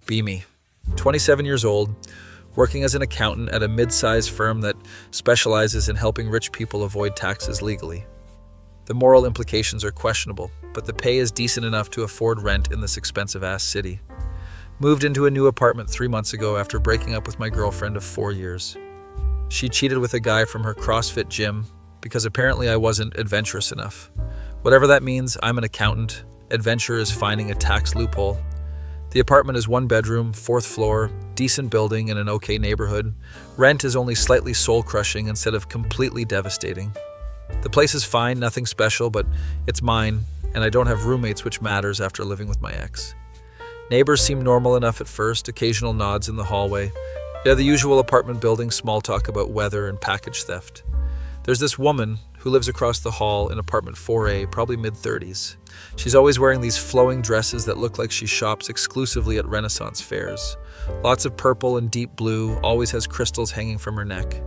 Be me. 27 years old, working as an accountant at a mid-sized firm that specializes in helping rich people avoid taxes legally. The moral implications are questionable, but the pay is decent enough to afford rent in this expensive-ass city. Moved into a new apartment 3 months ago after breaking up with my girlfriend of 4 years. She cheated with a guy from her CrossFit gym because apparently I wasn't adventurous enough. Whatever that means, I'm an accountant. Adventure is finding a tax loophole. The apartment is 1 bedroom, 4th floor, decent building in an okay neighborhood. Rent is only slightly soul-crushing instead of completely devastating. The place is fine, nothing special, but it's mine, and I don't have roommates, which matters after living with my ex. Neighbors seem normal enough at first, occasional nods in the hallway. Yeah, the usual apartment building small talk about weather and package theft. There's this woman who lives across the hall in apartment 4A, probably mid-30s. She's always wearing these flowing dresses that look like she shops exclusively at Renaissance fairs. Lots of purple and deep blue, always has crystals hanging from her neck.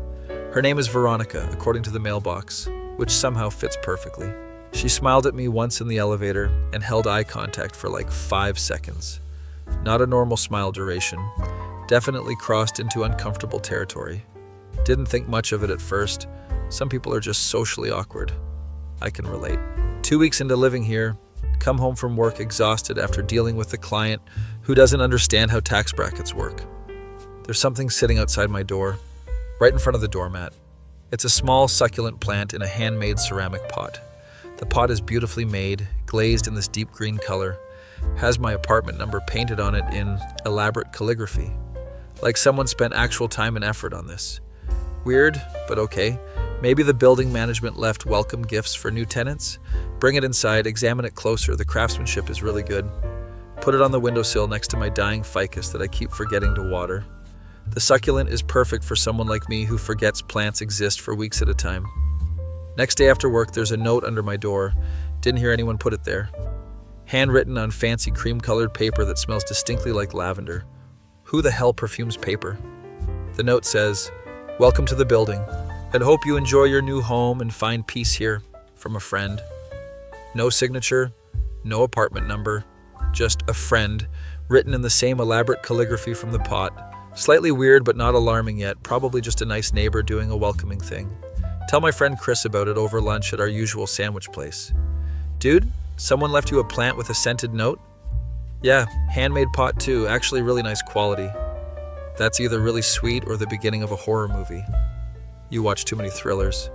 Her name is Veronica, according to the mailbox, which somehow fits perfectly. She smiled at me once in the elevator and held eye contact for like 5 seconds. Not a normal smile duration. Definitely crossed into uncomfortable territory. Didn't think much of it at first. Some people are just socially awkward. I can relate. 2 weeks into living here, come home from work exhausted after dealing with a client who doesn't understand how tax brackets work. There's something sitting outside my door, right in front of the doormat. It's a small succulent plant in a handmade ceramic pot. The pot is beautifully made, glazed in this deep green color, has my apartment number painted on it in elaborate calligraphy. Like someone spent actual time and effort on this. Weird, but okay. Maybe the building management left welcome gifts for new tenants. Bring it inside, examine it closer. The craftsmanship is really good. Put it on the windowsill next to my dying ficus that I keep forgetting to water. The succulent is perfect for someone like me who forgets plants exist for weeks at a time. Next day after work, there's a note under my door. Didn't hear anyone put it there. Handwritten on fancy cream-colored paper that smells distinctly like lavender. Who the hell perfumes paper? The note says, "Welcome to the building. And hope you enjoy your new home and find peace here, from a friend." No signature, no apartment number, just a friend, written in the same elaborate calligraphy from the pot. Slightly weird, but not alarming yet. Probably just a nice neighbor doing a welcoming thing. Tell my friend Chris about it over lunch at our usual sandwich place. "Dude, someone left you a plant with a scented note?" "Yeah, handmade pot too, actually really nice quality." That's either really sweet or the beginning of a horror movie. You watch too many thrillers.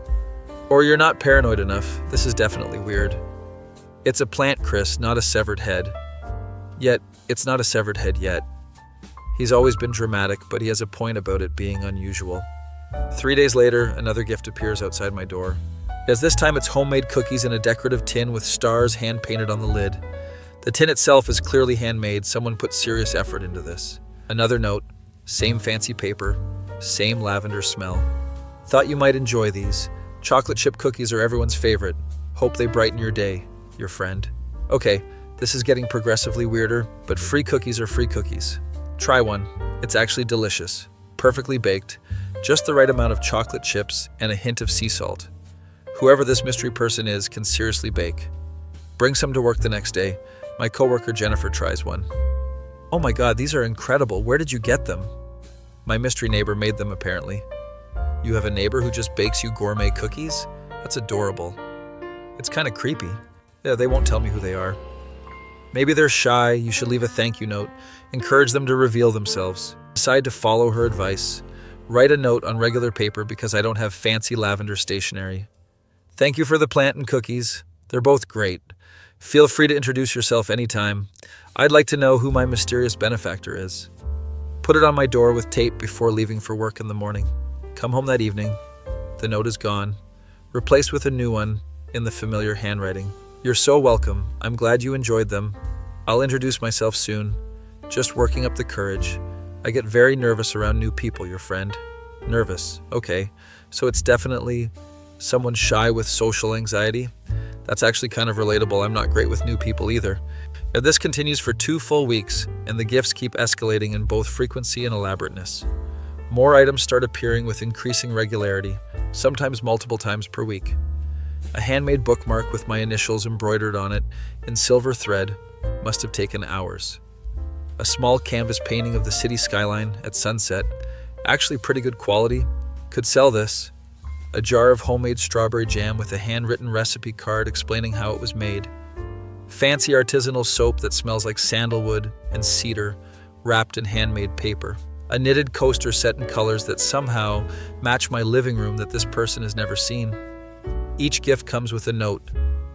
Or you're not paranoid enough. This is definitely weird. It's a plant, Chris, not a severed head. Yet, it's not a severed head yet. He's always been dramatic, but he has a point about it being unusual. 3 days later, another gift appears outside my door. As this time it's homemade cookies in a decorative tin with stars hand-painted on the lid. The tin itself is clearly handmade. Someone put serious effort into this. Another note, same fancy paper, same lavender smell. "Thought you might enjoy these. Chocolate chip cookies are everyone's favorite. Hope they brighten your day, your friend." Okay, this is getting progressively weirder, but free cookies are free cookies. Try one. It's actually delicious. Perfectly baked. Just the right amount of chocolate chips and a hint of sea salt. Whoever this mystery person is can seriously bake. Bring some to work the next day. My coworker Jennifer tries one. "Oh my god, these are incredible. Where did you get them?" My mystery neighbor made them, apparently. You have a neighbor who just bakes you gourmet cookies? That's adorable. It's kind of creepy. Yeah, they won't tell me who they are. Maybe they're shy. You should leave a thank you note. Encourage them to reveal themselves. Decide to follow her advice. Write a note on regular paper because I don't have fancy lavender stationery. "Thank you for the plant and cookies. They're both great. Feel free to introduce yourself anytime. I'd like to know who my mysterious benefactor is." Put it on my door with tape before leaving for work in the morning. Come home that evening. The note is gone. Replaced with a new one in the familiar handwriting. "You're so welcome. I'm glad you enjoyed them. I'll introduce myself soon. Just working up the courage. I get very nervous around new people, your friend." Nervous. Okay. So it's definitely someone shy with social anxiety. That's actually kind of relatable. I'm not great with new people either. And this continues for 2 full weeks, and the gifts keep escalating in both frequency and elaborateness. More items start appearing with increasing regularity, sometimes multiple times per week. A handmade bookmark with my initials embroidered on it in silver thread must have taken hours. A small canvas painting of the city skyline at sunset. Actually pretty good quality. Could sell this. A jar of homemade strawberry jam with a handwritten recipe card explaining how it was made. Fancy artisanal soap that smells like sandalwood and cedar, wrapped in handmade paper. A knitted coaster set in colors that somehow match my living room that this person has never seen. Each gift comes with a note,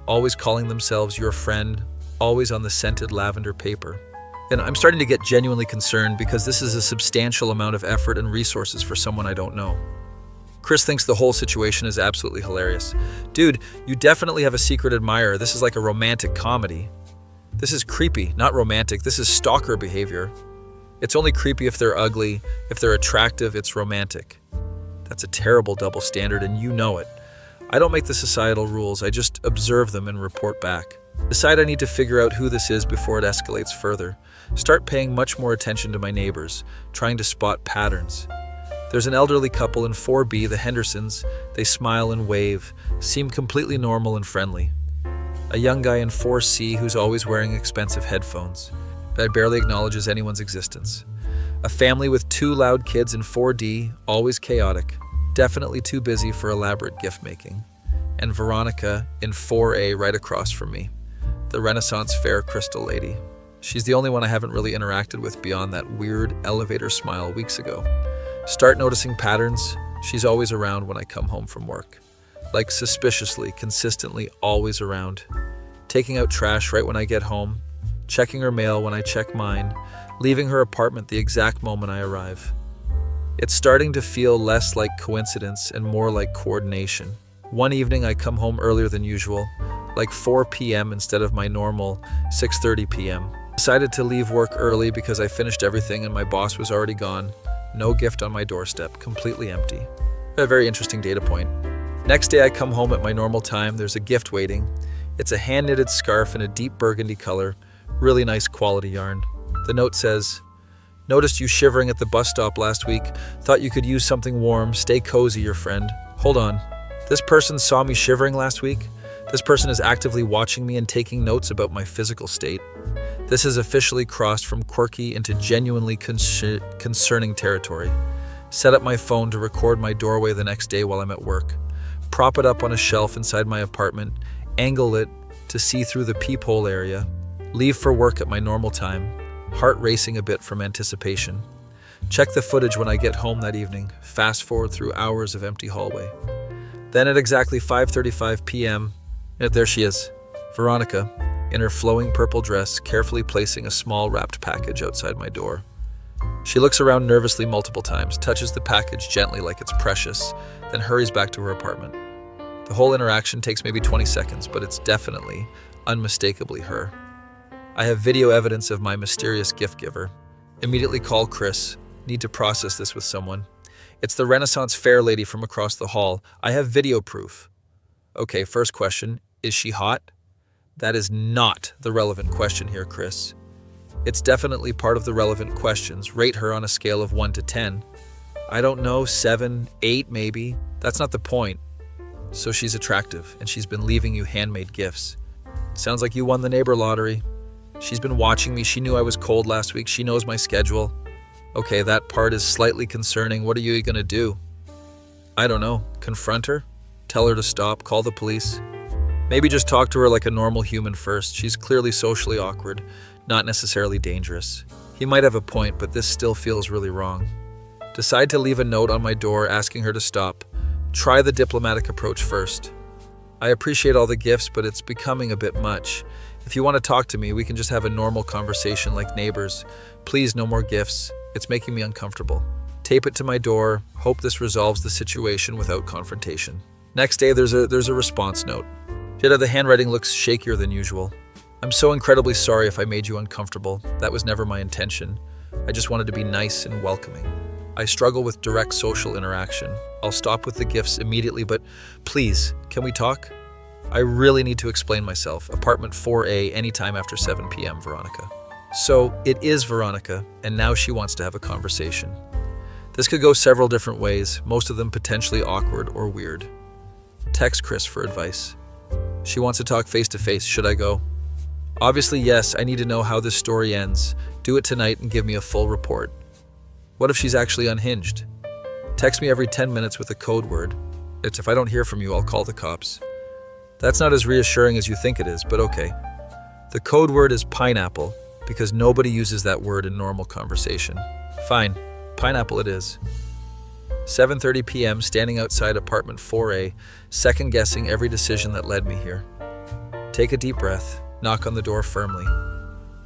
always calling themselves your friend, always on the scented lavender paper. And I'm starting to get genuinely concerned because this is a substantial amount of effort and resources for someone I don't know. Chris thinks the whole situation is absolutely hilarious. Dude, you definitely have a secret admirer. This is like a romantic comedy. This is creepy, not romantic. This is stalker behavior. It's only creepy if they're ugly. If they're attractive, it's romantic. That's a terrible double standard, and you know it. I don't make the societal rules. I just observe them and report back. Decide I need to figure out who this is before it escalates further. Start paying much more attention to my neighbors, trying to spot patterns. There's an elderly couple in 4B, the Hendersons. They smile and wave, seem completely normal and friendly. A young guy in 4C who's always wearing expensive headphones, that barely acknowledges anyone's existence. A family with 2 loud kids in 4D, always chaotic, definitely too busy for elaborate gift making. And Veronica in 4A right across from me, the Renaissance fair crystal lady. She's the only one I haven't really interacted with beyond that weird elevator smile weeks ago. Start noticing patterns. She's always around when I come home from work. Like suspiciously, consistently, always around. Taking out trash right when I get home. Checking her mail when I check mine. Leaving her apartment the exact moment I arrive. It's starting to feel less like coincidence and more like coordination. One evening I come home earlier than usual, like 4 p.m. instead of my normal 6:30 p.m. Decided to leave work early because I finished everything and my boss was already gone. No gift on my doorstep, completely empty. A very interesting data point. Next day I come home at my normal time. There's a gift waiting. It's a hand-knitted scarf in a deep burgundy color. Really nice quality yarn. The note says, "Noticed you shivering at the bus stop last week. Thought you could use something warm. Stay cozy, your friend." Hold on. This person saw me shivering last week? This person is actively watching me and taking notes about my physical state. This has officially crossed from quirky into genuinely concerning territory. Set up my phone to record my doorway the next day while I'm at work. Prop it up on a shelf inside my apartment. Angle it to see through the peephole area. Leave for work at my normal time. Heart racing a bit from anticipation. Check the footage when I get home that evening. Fast forward through hours of empty hallway. Then at exactly 5:35 p.m., there she is, Veronica, in her flowing purple dress, carefully placing a small wrapped package outside my door. She looks around nervously multiple times, touches the package gently like it's precious, then hurries back to her apartment. The whole interaction takes maybe 20 seconds, but it's definitely, unmistakably her. I have video evidence of my mysterious gift giver. Immediately call Chris. Need to process this with someone. It's the Renaissance fair lady from across the hall. I have video proof. Okay, first question. Is she hot? That is not the relevant question here, Chris. It's definitely part of the relevant questions. Rate her on a scale of 1 to 10. I don't know, 7, 8 maybe. That's not the point. So she's attractive, and she's been leaving you handmade gifts. Sounds like you won the neighbor lottery. She's been watching me. She knew I was cold last week. She knows my schedule. Okay, that part is slightly concerning. What are you gonna do? I don't know. Confront her? Tell her to stop? Call the police? Maybe just talk to her like a normal human first. She's clearly socially awkward, not necessarily dangerous. He might have a point, but this still feels really wrong. Decide to leave a note on my door asking her to stop. Try the diplomatic approach first. I appreciate all the gifts, but it's becoming a bit much. If you want to talk to me, we can just have a normal conversation like neighbors. Please, no more gifts. It's making me uncomfortable. Tape it to my door. Hope this resolves the situation without confrontation. Next day, there's a response note. Jada, the handwriting looks shakier than usual. I'm so incredibly sorry if I made you uncomfortable. That was never my intention. I just wanted to be nice and welcoming. I struggle with direct social interaction. I'll stop with the gifts immediately, but please, can we talk? I really need to explain myself. Apartment 4A, anytime after 7 p.m., Veronica. So it is Veronica, and now she wants to have a conversation. This could go several different ways, most of them potentially awkward or weird. Text Chris for advice. She wants to talk face to face. Should I go? Obviously, yes, I need to know how this story ends. Do it tonight and give me a full report. What if she's actually unhinged? Text me every 10 minutes with a code word. It's if I don't hear from you, I'll call the cops. That's not as reassuring as you think it is, but okay. The code word is pineapple, because nobody uses that word in normal conversation. Fine, pineapple it is. 7:30 p.m., standing outside apartment 4A, second-guessing every decision that led me here. Take a deep breath, knock on the door firmly.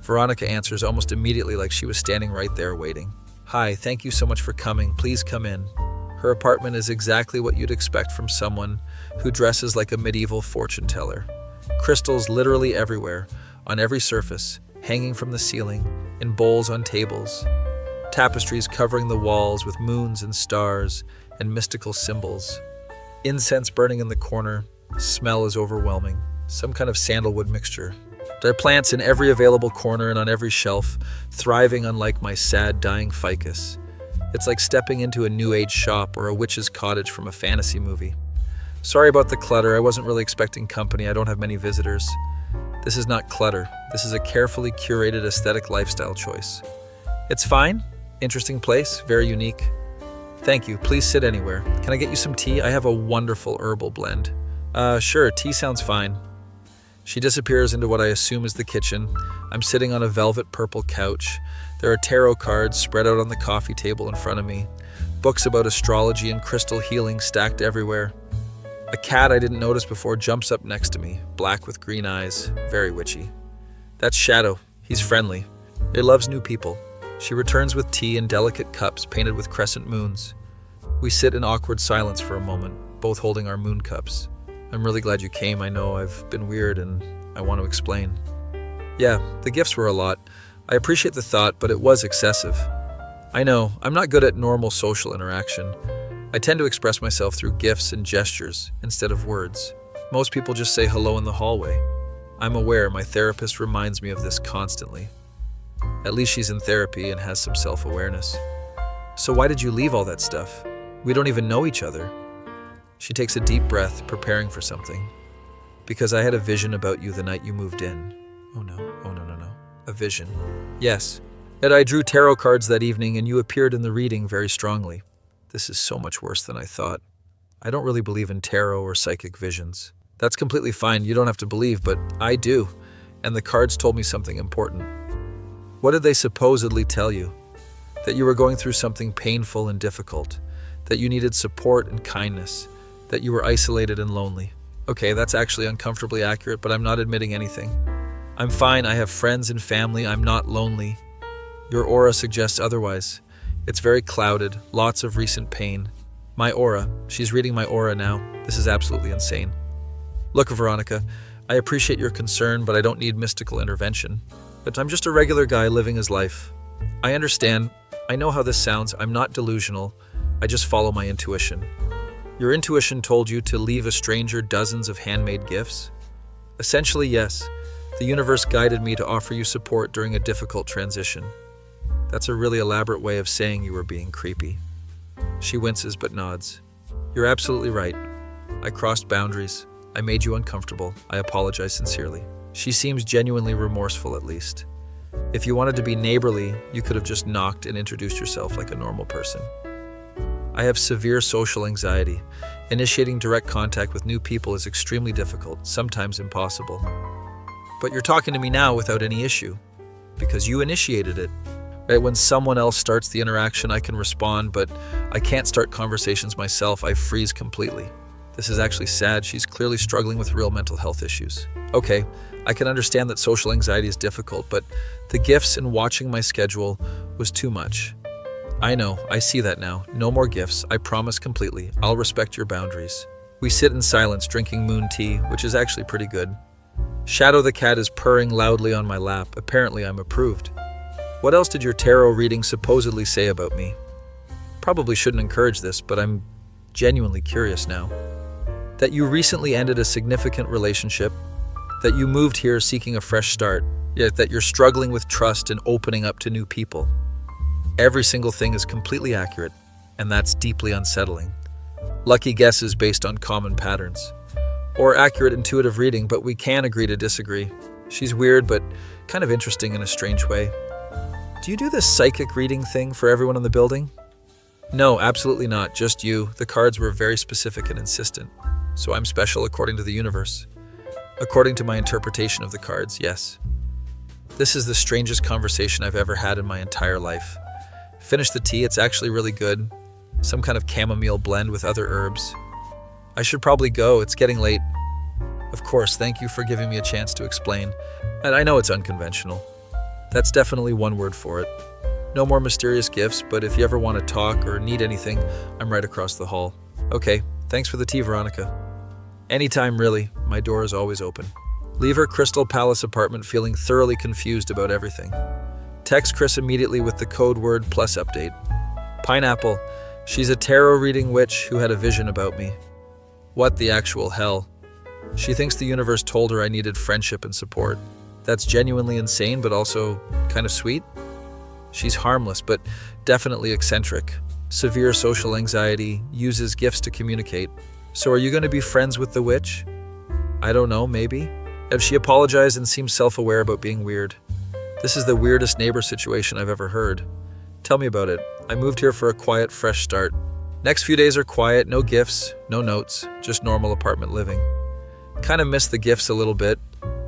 Veronica answers almost immediately like she was standing right there waiting. Hi, thank you so much for coming. Please come in. Her apartment is exactly what you'd expect from someone who dresses like a medieval fortune teller. Crystals literally everywhere, on every surface, hanging from the ceiling, in bowls on tables. Tapestries covering the walls with moons and stars and mystical symbols. Incense burning in the corner. Smell is overwhelming. Some kind of sandalwood mixture. There are plants in every available corner and on every shelf, thriving unlike my sad, dying ficus. It's like stepping into a New Age shop or a witch's cottage from a fantasy movie. Sorry about the clutter. I wasn't really expecting company. I don't have many visitors. This is not clutter. This is a carefully curated aesthetic lifestyle choice. It's fine. Interesting place. Very unique. Thank you. Please sit anywhere. Can I get you some tea? I have a wonderful herbal blend. Sure. Tea sounds fine. She disappears into what I assume is the kitchen. I'm sitting on a velvet purple couch. There are tarot cards spread out on the coffee table in front of me. Books about astrology and crystal healing stacked everywhere. A cat I didn't notice before jumps up next to me, black with green eyes, very witchy. That's Shadow. He's friendly. He loves new people. She returns with tea in delicate cups painted with crescent moons. We sit in awkward silence for a moment, both holding our moon cups. I'm really glad you came. I know I've been weird and I want to explain. Yeah, the gifts were a lot. I appreciate the thought, but it was excessive. I know, I'm not good at normal social interaction. I tend to express myself through gifts and gestures instead of words. Most people just say hello in the hallway. I'm aware my therapist reminds me of this constantly. At least she's in therapy and has some self-awareness. So why did you leave all that stuff? We don't even know each other. She takes a deep breath, preparing for something. Because I had a vision about you the night you moved in. Oh no. A vision. Yes. And I drew tarot cards that evening and you appeared in the reading very strongly. This is so much worse than I thought. I don't really believe in tarot or psychic visions. That's completely fine. You don't have to believe, but I do. And the cards told me something important. What did they supposedly tell you? That you were going through something painful and difficult. That you needed support and kindness. That you were isolated and lonely. Okay, that's actually uncomfortably accurate, but I'm not admitting anything. I'm fine, I have friends and family, I'm not lonely. Your aura suggests otherwise. It's very clouded, lots of recent pain. My aura, she's reading my aura now. This is absolutely insane. Look, Veronica, I appreciate your concern, but I don't need mystical intervention. But I'm just a regular guy living his life. I understand. I know how this sounds. I'm not delusional. I just follow my intuition. Your intuition told you to leave a stranger dozens of handmade gifts? Essentially, yes. The universe guided me to offer you support during a difficult transition. That's a really elaborate way of saying you were being creepy. She winces but nods. You're absolutely right. I crossed boundaries. I made you uncomfortable. I apologize sincerely. She seems genuinely remorseful, at least. If you wanted to be neighborly, you could have just knocked and introduced yourself like a normal person. I have severe social anxiety. Initiating direct contact with new people is extremely difficult, sometimes impossible. But you're talking to me now without any issue, because you initiated it. Right? When someone else starts the interaction, I can respond, but I can't start conversations myself. I freeze completely. This is actually sad. She's clearly struggling with real mental health issues. Okay, I can understand that social anxiety is difficult, but the gifts and watching my schedule was too much. I know, I see that now. No more gifts, I promise completely. I'll respect your boundaries. We sit in silence drinking moon tea, which is actually pretty good. Shadow the cat is purring loudly on my lap. Apparently I'm approved. What else did your tarot reading supposedly say about me? Probably shouldn't encourage this, but I'm genuinely curious now. That you recently ended a significant relationship, that you moved here seeking a fresh start, yet that you're struggling with trust and opening up to new people. Every single thing is completely accurate, and that's deeply unsettling. Lucky guesses based on common patterns. Or accurate intuitive reading, but we can agree to disagree. She's weird, but kind of interesting in a strange way. Do you do this psychic reading thing for everyone in the building? No, absolutely not, just you. The cards were very specific and insistent. So I'm special according to the universe. According to my interpretation of the cards, yes. This is the strangest conversation I've ever had in my entire life. Finish the tea, it's actually really good. Some kind of chamomile blend with other herbs. I should probably go, it's getting late. Of course, thank you for giving me a chance to explain. And I know it's unconventional. That's definitely one word for it. No more mysterious gifts, but if you ever want to talk or need anything, I'm right across the hall. Okay, thanks for the tea, Veronica. Anytime, really. My door is always open. Leave her Crystal Palace apartment feeling thoroughly confused about everything. Text Chris immediately with the code word plus update. Pineapple. She's a tarot reading witch who had a vision about me. What the actual hell? She thinks the universe told her I needed friendship and support. That's genuinely insane, but also kind of sweet. She's harmless, but definitely eccentric. Severe social anxiety, uses gifts to communicate. So are you going to be friends with the witch? I don't know, maybe. If she apologized and seems self-aware about being weird. This is the weirdest neighbor situation I've ever heard. Tell me about it. I moved here for a quiet, fresh start. Next few days are quiet, no gifts, no notes, just normal apartment living. Kind of missed the gifts a little bit.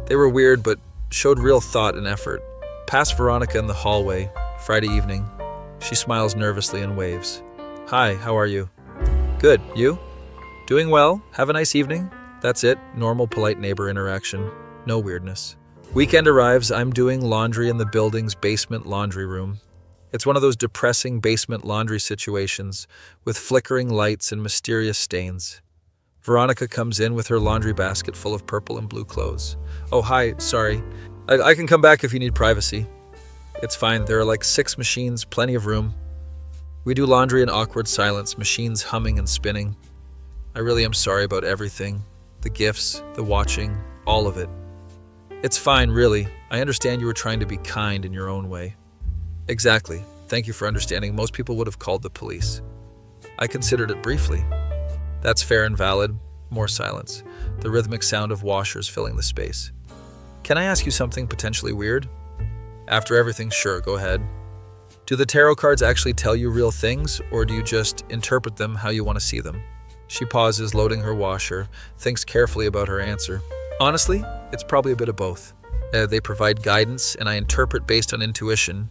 They were weird, but showed real thought and effort. Past Veronica in the hallway, Friday evening. She smiles nervously and waves. Hi, how are you? Good, you? Doing well? Have a nice evening? That's it, normal polite neighbor interaction. No weirdness. Weekend arrives, I'm doing laundry in the building's basement laundry room. It's one of those depressing basement laundry situations with flickering lights and mysterious stains. Veronica comes in with her laundry basket full of purple and blue clothes. Oh, hi, sorry. I can come back if you need privacy. It's fine, there are like 6 machines, plenty of room. We do laundry in awkward silence, machines humming and spinning. I really am sorry about everything. The gifts, the watching, all of it. It's fine, really. I understand you were trying to be kind in your own way. Exactly. Thank you for understanding. Most people would have called the police. I considered it briefly. That's fair and valid. More silence. The rhythmic sound of washers filling the space. Can I ask you something potentially weird? After everything, sure, go ahead. Do the tarot cards actually tell you real things, or do you just interpret them how you want to see them? She pauses, loading her washer, thinks carefully about her answer. Honestly, it's probably a bit of both. They provide guidance, and I interpret based on intuition.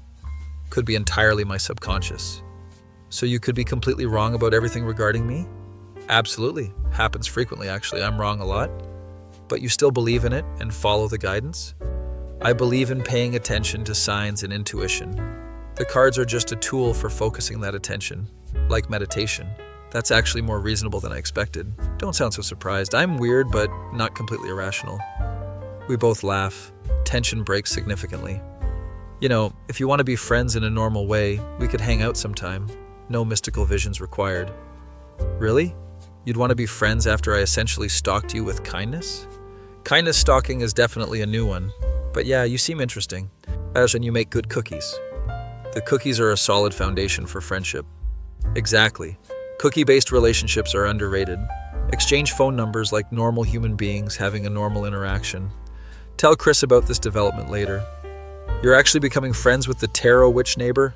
Could be entirely my subconscious. So you could be completely wrong about everything regarding me? Absolutely. Happens frequently, actually. I'm wrong a lot. But you still believe in it and follow the guidance? I believe in paying attention to signs and intuition. The cards are just a tool for focusing that attention, like meditation. That's actually more reasonable than I expected. Don't sound so surprised. I'm weird, but not completely irrational. We both laugh. Tension breaks significantly. You know, if you want to be friends in a normal way, we could hang out sometime. No mystical visions required. Really? You'd want to be friends after I essentially stalked you with kindness? Kindness stalking is definitely a new one. But yeah, you seem interesting. And you make good cookies. The cookies are a solid foundation for friendship. Exactly. Cookie-based relationships are underrated. Exchange phone numbers like normal human beings having a normal interaction. Tell Chris about this development later. You're actually becoming friends with the tarot witch neighbor?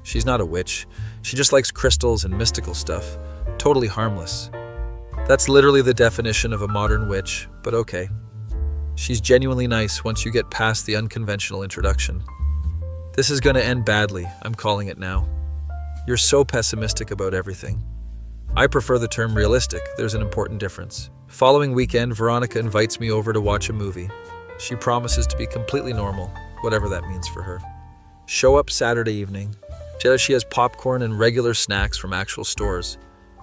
She's not a witch. She just likes crystals and mystical stuff. Totally harmless. That's literally the definition of a modern witch, but okay. She's genuinely nice once you get past the unconventional introduction. This is going to end badly, I'm calling it now. You're so pessimistic about everything. I prefer the term realistic. There's an important difference. Following weekend, Veronica invites me over to watch a movie. She promises to be completely normal, whatever that means for her. Show up Saturday evening. She has popcorn and regular snacks from actual stores.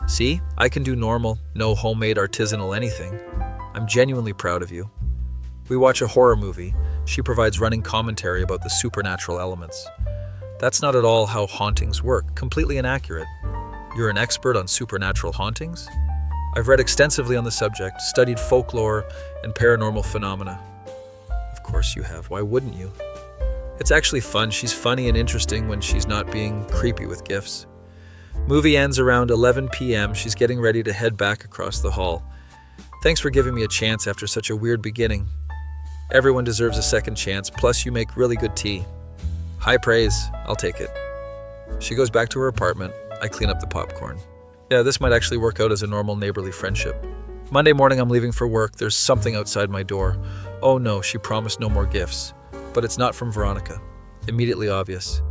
See, I can do normal, no homemade artisanal anything. I'm genuinely proud of you. We watch a horror movie. She provides running commentary about the supernatural elements. That's not at all how hauntings work, completely inaccurate. You're an expert on supernatural hauntings? I've read extensively on the subject, studied folklore and paranormal phenomena. Of course you have, why wouldn't you? It's actually fun. She's funny and interesting when she's not being creepy with gifts. Movie ends around 11 p.m. She's getting ready to head back across the hall. Thanks for giving me a chance after such a weird beginning. Everyone deserves a second chance, plus you make really good tea. High praise, I'll take it. She goes back to her apartment. I clean up the popcorn. Yeah, this might actually work out as a normal neighborly friendship. Monday morning, I'm leaving for work. There's something outside my door. Oh no, she promised no more gifts. But it's not from Veronica. Immediately obvious.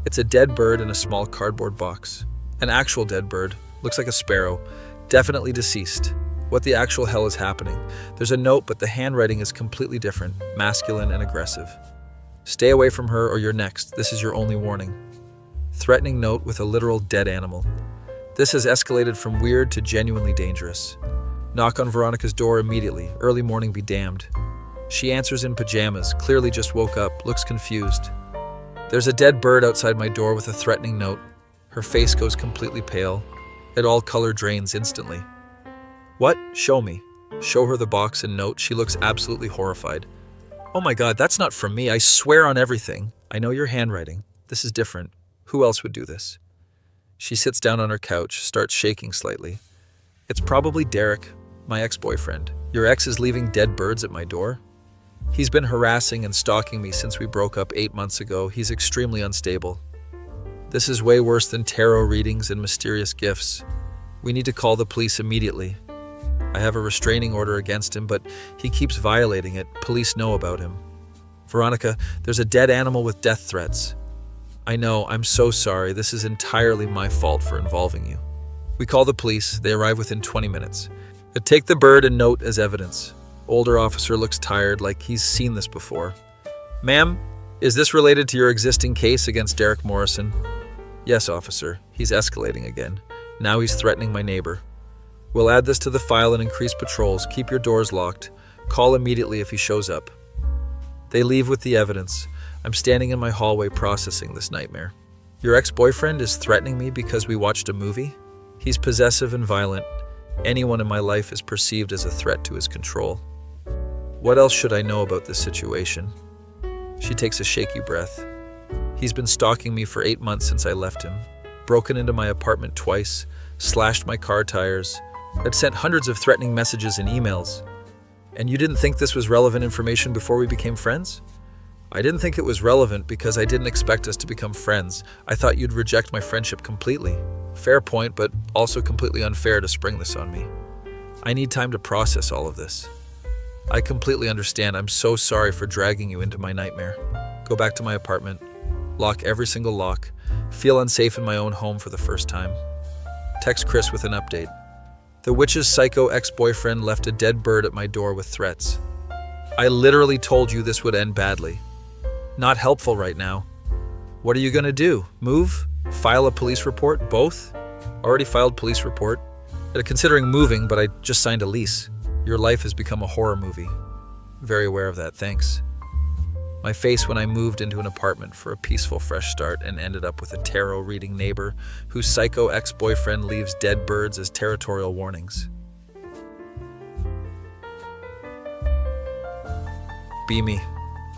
It's a dead bird in a small cardboard box. An actual dead bird. Looks like a sparrow. Definitely deceased. What the actual hell is happening? There's a note, but the handwriting is completely different, masculine and aggressive. Stay away from her or you're next. This is your only warning. Threatening note with a literal dead animal. This has escalated from weird to genuinely dangerous. Knock on Veronica's door immediately. Early morning be damned. She answers in pajamas, clearly just woke up, looks confused. There's a dead bird outside my door with a threatening note. Her face goes completely pale. All color drains instantly. What? Show me. Show her the box and note. She looks absolutely horrified. Oh my God, that's not from me. I swear on everything. I know your handwriting. This is different. Who else would do this? She sits down on her couch, starts shaking slightly. It's probably Derek, my ex-boyfriend. Your ex is leaving dead birds at my door? He's been harassing and stalking me since we broke up 8 months ago. He's extremely unstable. This is way worse than tarot readings and mysterious gifts. We need to call the police immediately. I have a restraining order against him, but he keeps violating it. Police know about him. Veronica, there's a dead animal with death threats. I know, I'm so sorry. This is entirely my fault for involving you. We call the police. They arrive within 20 minutes. Take the bird and note as evidence. Older officer looks tired, like he's seen this before. Ma'am, is this related to your existing case against Derek Morrison? Yes, officer. He's escalating again. Now he's threatening my neighbor. We'll add this to the file and increase patrols. Keep your doors locked. Call immediately if he shows up. They leave with the evidence. I'm standing in my hallway processing this nightmare. Your ex-boyfriend is threatening me because we watched a movie? He's possessive and violent. Anyone in my life is perceived as a threat to his control. What else should I know about this situation? She takes a shaky breath. He's been stalking me for 8 months since I left him. Broken into my apartment twice, slashed my car tires. I'd sent hundreds of threatening messages and emails. And you didn't think this was relevant information before we became friends? I didn't think it was relevant because I didn't expect us to become friends. I thought you'd reject my friendship completely. Fair point, but also completely unfair to spring this on me. I need time to process all of this. I completely understand. I'm so sorry for dragging you into my nightmare. Go back to my apartment. Lock every single lock. Feel unsafe in my own home for the first time. Text Chris with an update. The witch's psycho ex-boyfriend left a dead bird at my door with threats. I literally told you this would end badly. Not helpful right now. What are you gonna do? Move? File a police report? Both? Already filed police report. Considering moving, but I just signed a lease. Your life has become a horror movie. Very aware of that, thanks. My face when I moved into an apartment for a peaceful fresh start and ended up with a tarot reading neighbor whose psycho ex-boyfriend leaves dead birds as territorial warnings. Be me.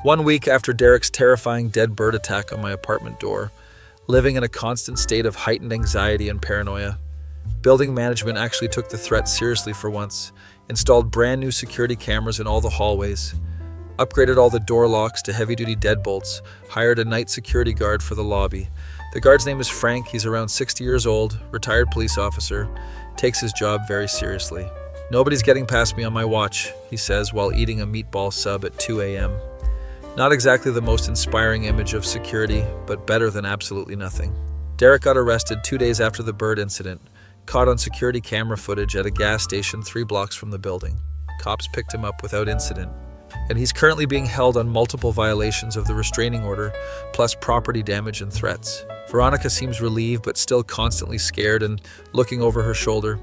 1 week after Derek's terrifying dead bird attack on my apartment door, living in a constant state of heightened anxiety and paranoia, building management actually took the threat seriously for once, installed brand new security cameras in all the hallways, upgraded all the door locks to heavy-duty deadbolts, hired a night security guard for the lobby. The guard's name is Frank. He's around 60 years old, retired police officer, takes his job very seriously. Nobody's getting past me on my watch, he says while eating a meatball sub at 2 a.m. Not exactly the most inspiring image of security, but better than absolutely nothing. Derek got arrested 2 days after the bird incident, caught on security camera footage at a gas station 3 blocks from the building. Cops picked him up without incident, and he's currently being held on multiple violations of the restraining order, plus property damage and threats. Veronica seems relieved but still constantly scared and looking over her shoulder.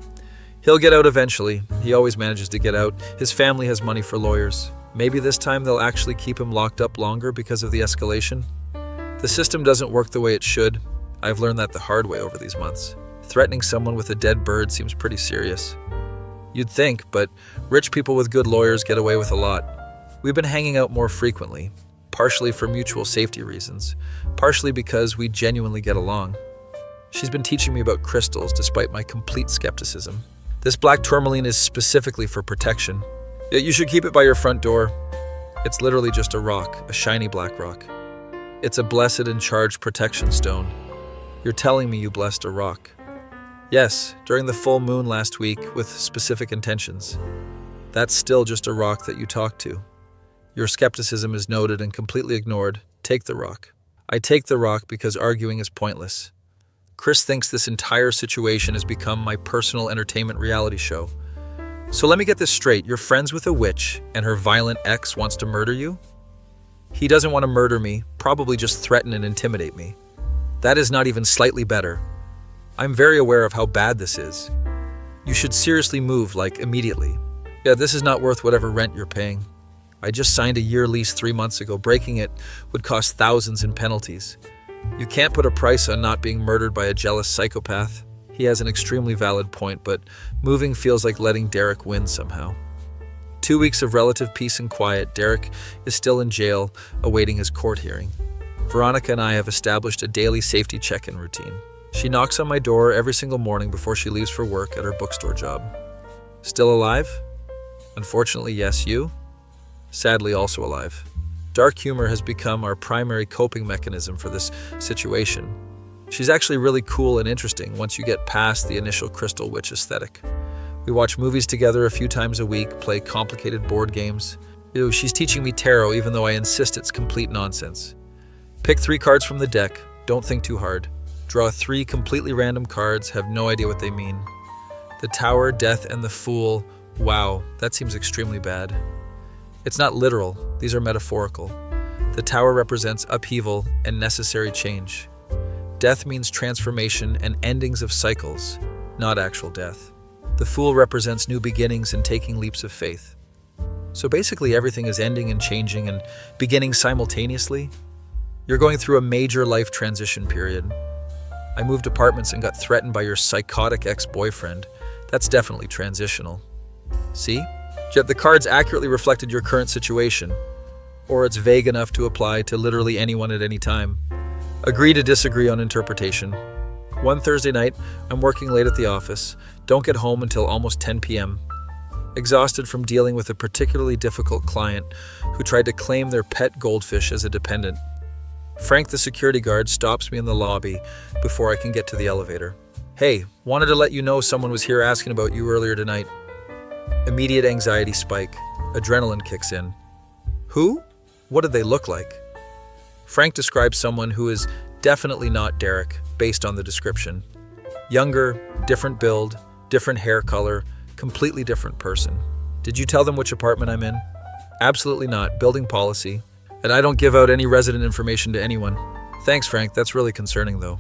He'll get out eventually. He always manages to get out. His family has money for lawyers. Maybe this time they'll actually keep him locked up longer because of the escalation. The system doesn't work the way it should. I've learned that the hard way over these months. Threatening someone with a dead bird seems pretty serious. You'd think, but rich people with good lawyers get away with a lot. We've been hanging out more frequently, partially for mutual safety reasons, partially because we genuinely get along. She's been teaching me about crystals despite my complete skepticism. This black tourmaline is specifically for protection. You should keep it by your front door. It's literally just a rock, a shiny black rock. It's a blessed and charged protection stone. You're telling me you blessed a rock? Yes, during the full moon last week with specific intentions. That's still just a rock that you talked to. Your skepticism is noted and completely ignored. Take the rock. I take the rock because arguing is pointless. Chris thinks this entire situation has become my personal entertainment reality show. So let me get this straight. You're friends with a witch and her violent ex wants to murder you? He doesn't want to murder me, probably just threaten and intimidate me. That is not even slightly better. I'm very aware of how bad this is. You should seriously move, like immediately. Yeah, this is not worth whatever rent you're paying. I just signed a year lease 3 months ago. Breaking it would cost thousands in penalties. You can't put a price on not being murdered by a jealous psychopath. He has an extremely valid point, but moving feels like letting Derek win somehow. 2 weeks of relative peace and quiet. Derek is still in jail, awaiting his court hearing. Veronica and I have established a daily safety check-in routine. She knocks on my door every single morning before she leaves for work at her bookstore job. Still alive? Unfortunately, yes. You? Sadly, also alive. Dark humor has become our primary coping mechanism for this situation. She's actually really cool and interesting once you get past the initial Crystal Witch aesthetic. We watch movies together a few times a week, play complicated board games. She's teaching me tarot even though I insist it's complete nonsense. Pick 3 cards from the deck, don't think too hard. Draw 3 completely random cards, have no idea what they mean. The Tower, Death, and the Fool. Wow, that seems extremely bad. It's not literal, these are metaphorical. The Tower represents upheaval and necessary change. Death means transformation and endings of cycles, not actual death. The Fool represents new beginnings and taking leaps of faith. So basically everything is ending and changing and beginning simultaneously. You're going through a major life transition period. I moved apartments and got threatened by your psychotic ex-boyfriend. That's definitely transitional. See? Yet the cards accurately reflected your current situation, or it's vague enough to apply to literally anyone at any time. Agree to disagree on interpretation. One Thursday night, I'm working late at the office, don't get home until almost 10 p.m. Exhausted from dealing with a particularly difficult client who tried to claim their pet goldfish as a dependent. Frank, the security guard, stops me in the lobby before I can get to the elevator. Hey, wanted to let you know someone was here asking about you earlier tonight. Immediate anxiety spike. Adrenaline kicks in. Who? What did they look like? Frank describes someone who is definitely not Derek, based on the description. Younger, different build, different hair color, completely different person. Did you tell them which apartment I'm in? Absolutely not. Building policy. And I don't give out any resident information to anyone. Thanks, Frank. That's really concerning, though.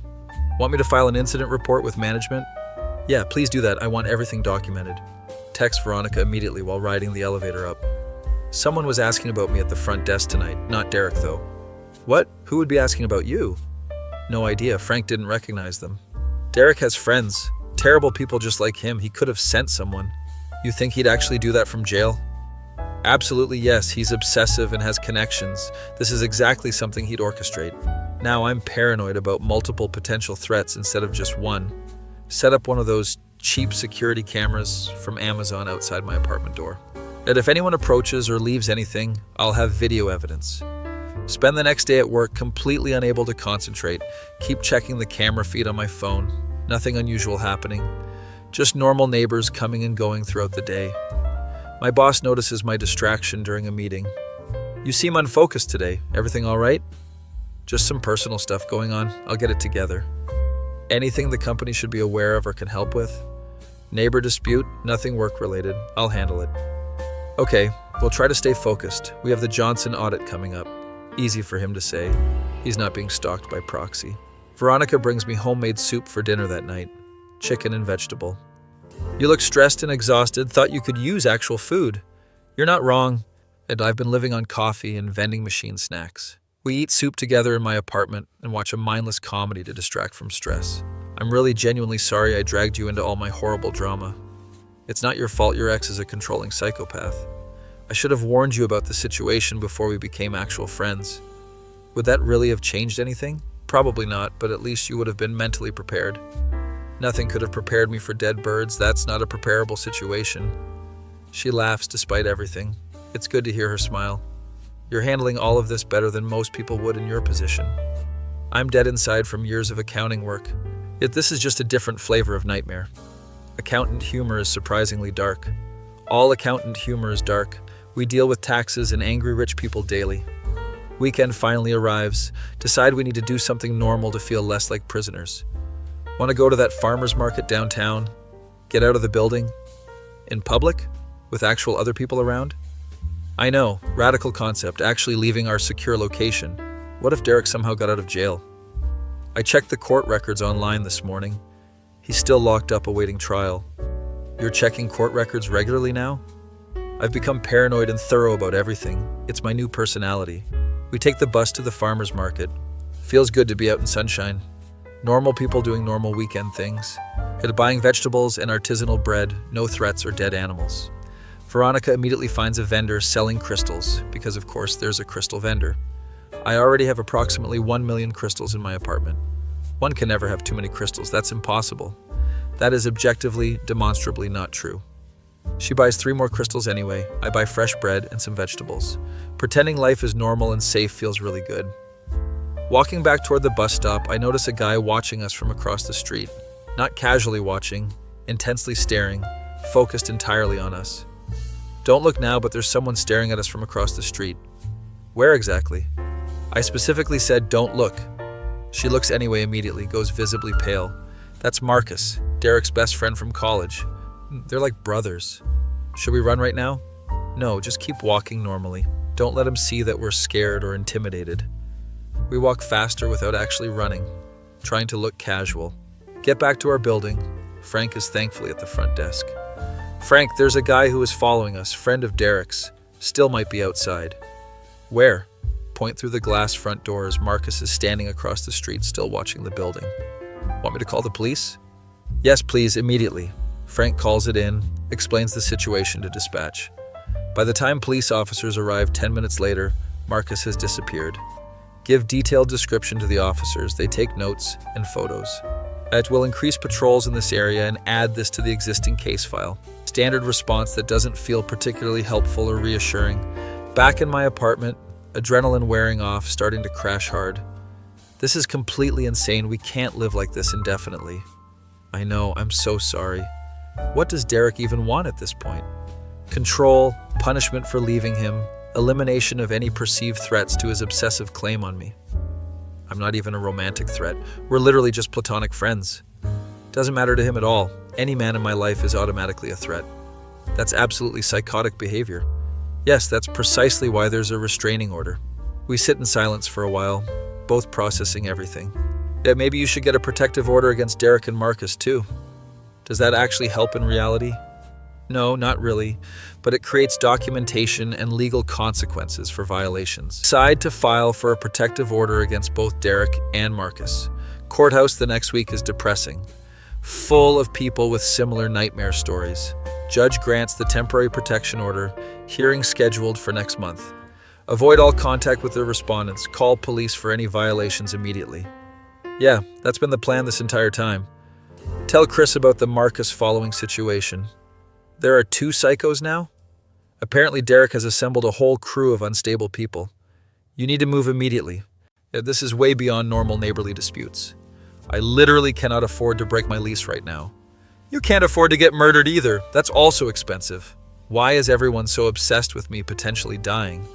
Want me to file an incident report with management? Yeah, please do that. I want everything documented. Text Veronica immediately while riding the elevator up. Someone was asking about me at the front desk tonight, not Derek, though. What? Who would be asking about you? No idea. Frank didn't recognize them. Derek has friends. Terrible people just like him. He could have sent someone. You think he'd actually do that from jail? Absolutely yes. He's obsessive and has connections. This is exactly something he'd orchestrate. Now I'm paranoid about multiple potential threats instead of just one. Set up one of those cheap security cameras from Amazon outside my apartment door. And if anyone approaches or leaves anything, I'll have video evidence. Spend the next day at work completely unable to concentrate. Keep checking the camera feed on my phone. Nothing unusual happening. Just normal neighbors coming and going throughout the day. My boss notices my distraction during a meeting. You seem unfocused today. Everything all right? Just some personal stuff going on. I'll get it together. Anything the company should be aware of or can help with? Neighbor dispute? Nothing work-related. I'll handle it. Okay, we'll try to stay focused. We have the Johnson audit coming up. Easy for him to say. He's not being stalked by proxy. Veronica brings me homemade soup for dinner that night. Chicken and vegetable. You look stressed and exhausted. Thought you could use actual food. You're not wrong. And I've been living on coffee and vending machine snacks. We eat soup together in my apartment and watch a mindless comedy to distract from stress. I'm really genuinely sorry I dragged you into all my horrible drama. It's not your fault your ex is a controlling psychopath. I should have warned you about the situation before we became actual friends. Would that really have changed anything? Probably not, but at least you would have been mentally prepared. Nothing could have prepared me for dead birds. That's not a preparable situation. She laughs despite everything. It's good to hear her smile. You're handling all of this better than most people would in your position. I'm dead inside from years of accounting work, yet this is just a different flavor of nightmare. Accountant humor is surprisingly dark. All accountant humor is dark. We deal with taxes and angry rich people daily. Weekend finally arrives. Decide we need to do something normal to feel less like prisoners. Want to go to that farmer's market downtown? Get out of the building? In public? With actual other people around? I know, radical concept, actually leaving our secure location. What if Derek somehow got out of jail? I checked the court records online this morning. He's still locked up awaiting trial. You're checking court records regularly now? I've become paranoid and thorough about everything. It's my new personality. We take the bus to the farmer's market. Feels good to be out in sunshine. Normal people doing normal weekend things. Buying vegetables and artisanal bread, no threats or dead animals. Veronica immediately finds a vendor selling crystals, because of course there's a crystal vendor. I already have approximately 1 million crystals in my apartment. One can never have too many crystals, that's impossible. That is objectively, demonstrably not true. She buys 3 more crystals anyway. I buy fresh bread and some vegetables. Pretending life is normal and safe feels really good. Walking back toward the bus stop, I notice a guy watching us from across the street. Not casually watching, intensely staring, focused entirely on us. Don't look now, but there's someone staring at us from across the street. Where exactly? I specifically said, don't look. She looks anyway immediately, goes visibly pale. That's Marcus, Derek's best friend from college. They're like brothers. Should we run right now? No, just keep walking normally. Don't let him see that we're scared or intimidated. We walk faster without actually running, trying to look casual. Get back to our building. Frank is thankfully at the front desk. Frank, there's a guy who is following us, friend of Derek's. Still might be outside. Where? Point through the glass front door as Marcus is standing across the street, still watching the building. Want me to call the police? Yes, please, immediately. Frank calls it in, explains the situation to dispatch. By the time police officers arrive 10 minutes later, Marcus has disappeared. Give detailed description to the officers. They take notes and photos. It will increase patrols in this area and add this to the existing case file. Standard response that doesn't feel particularly helpful or reassuring. Back in my apartment, adrenaline wearing off, starting to crash hard. This is completely insane. We can't live like this indefinitely. I know, I'm so sorry. What does Derek even want at this point? Control, punishment for leaving him, elimination of any perceived threats to his obsessive claim on me. I'm not even a romantic threat. We're literally just platonic friends. Doesn't matter to him at all. Any man in my life is automatically a threat. That's absolutely psychotic behavior. Yes, that's precisely why there's a restraining order. We sit in silence for a while, both processing everything. Yeah, maybe you should get a protective order against Derek and Marcus too. Does that actually help in reality? No, not really, but it creates documentation and legal consequences for violations. Decide to file for a protective order against both Derek and Marcus. Courthouse the next week is depressing, full of people with similar nightmare stories. Judge grants the temporary protection order, hearing scheduled for next month. Avoid all contact with the respondents. Call police for any violations immediately. Yeah, that's been the plan this entire time. Tell Chris about the Marcus following situation. There are 2 psychos now? Apparently Derek has assembled a whole crew of unstable people. You need to move immediately. This is way beyond normal neighborly disputes. I literally cannot afford to break my lease right now. You can't afford to get murdered either. That's also expensive. Why is everyone so obsessed with me potentially dying?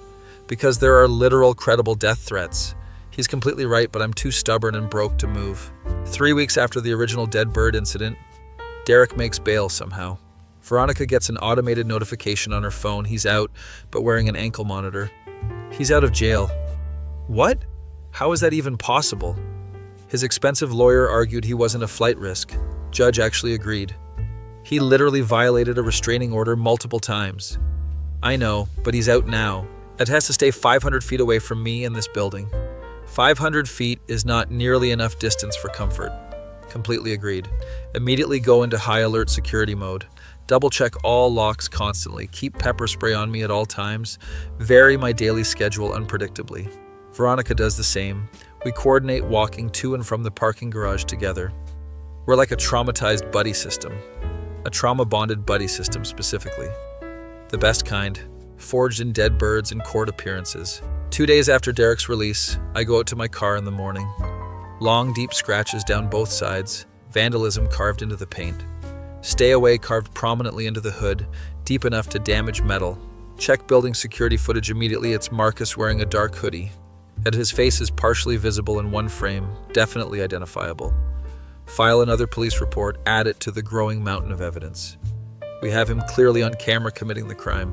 Because there are literal credible death threats. He's completely right, but I'm too stubborn and broke to move. 3 weeks after the original dead bird incident, Derek makes bail somehow. Veronica gets an automated notification on her phone. He's out, but wearing an ankle monitor. He's out of jail. What? How is that even possible? His expensive lawyer argued he wasn't a flight risk. Judge actually agreed. He literally violated a restraining order multiple times. I know, but he's out now. It has to stay 500 feet away from me and this building. 500 feet is not nearly enough distance for comfort. Completely agreed. Immediately go into high alert security mode. Double check all locks constantly. Keep pepper spray on me at all times. Vary my daily schedule unpredictably. Veronica does the same. We coordinate walking to and from the parking garage together. We're like a traumatized buddy system. A trauma-bonded buddy system specifically. The best kind. forged in dead birds and court appearances. 2 days after Derek's release, I go out to my car in the morning. Long, deep scratches down both sides, vandalism carved into the paint. Stay away carved prominently into the hood, deep enough to damage metal. Check building security footage immediately. It's Marcus wearing a dark hoodie, and his face is partially visible in one frame, definitely identifiable. File another police report, add it to the growing mountain of evidence. We have him clearly on camera committing the crime.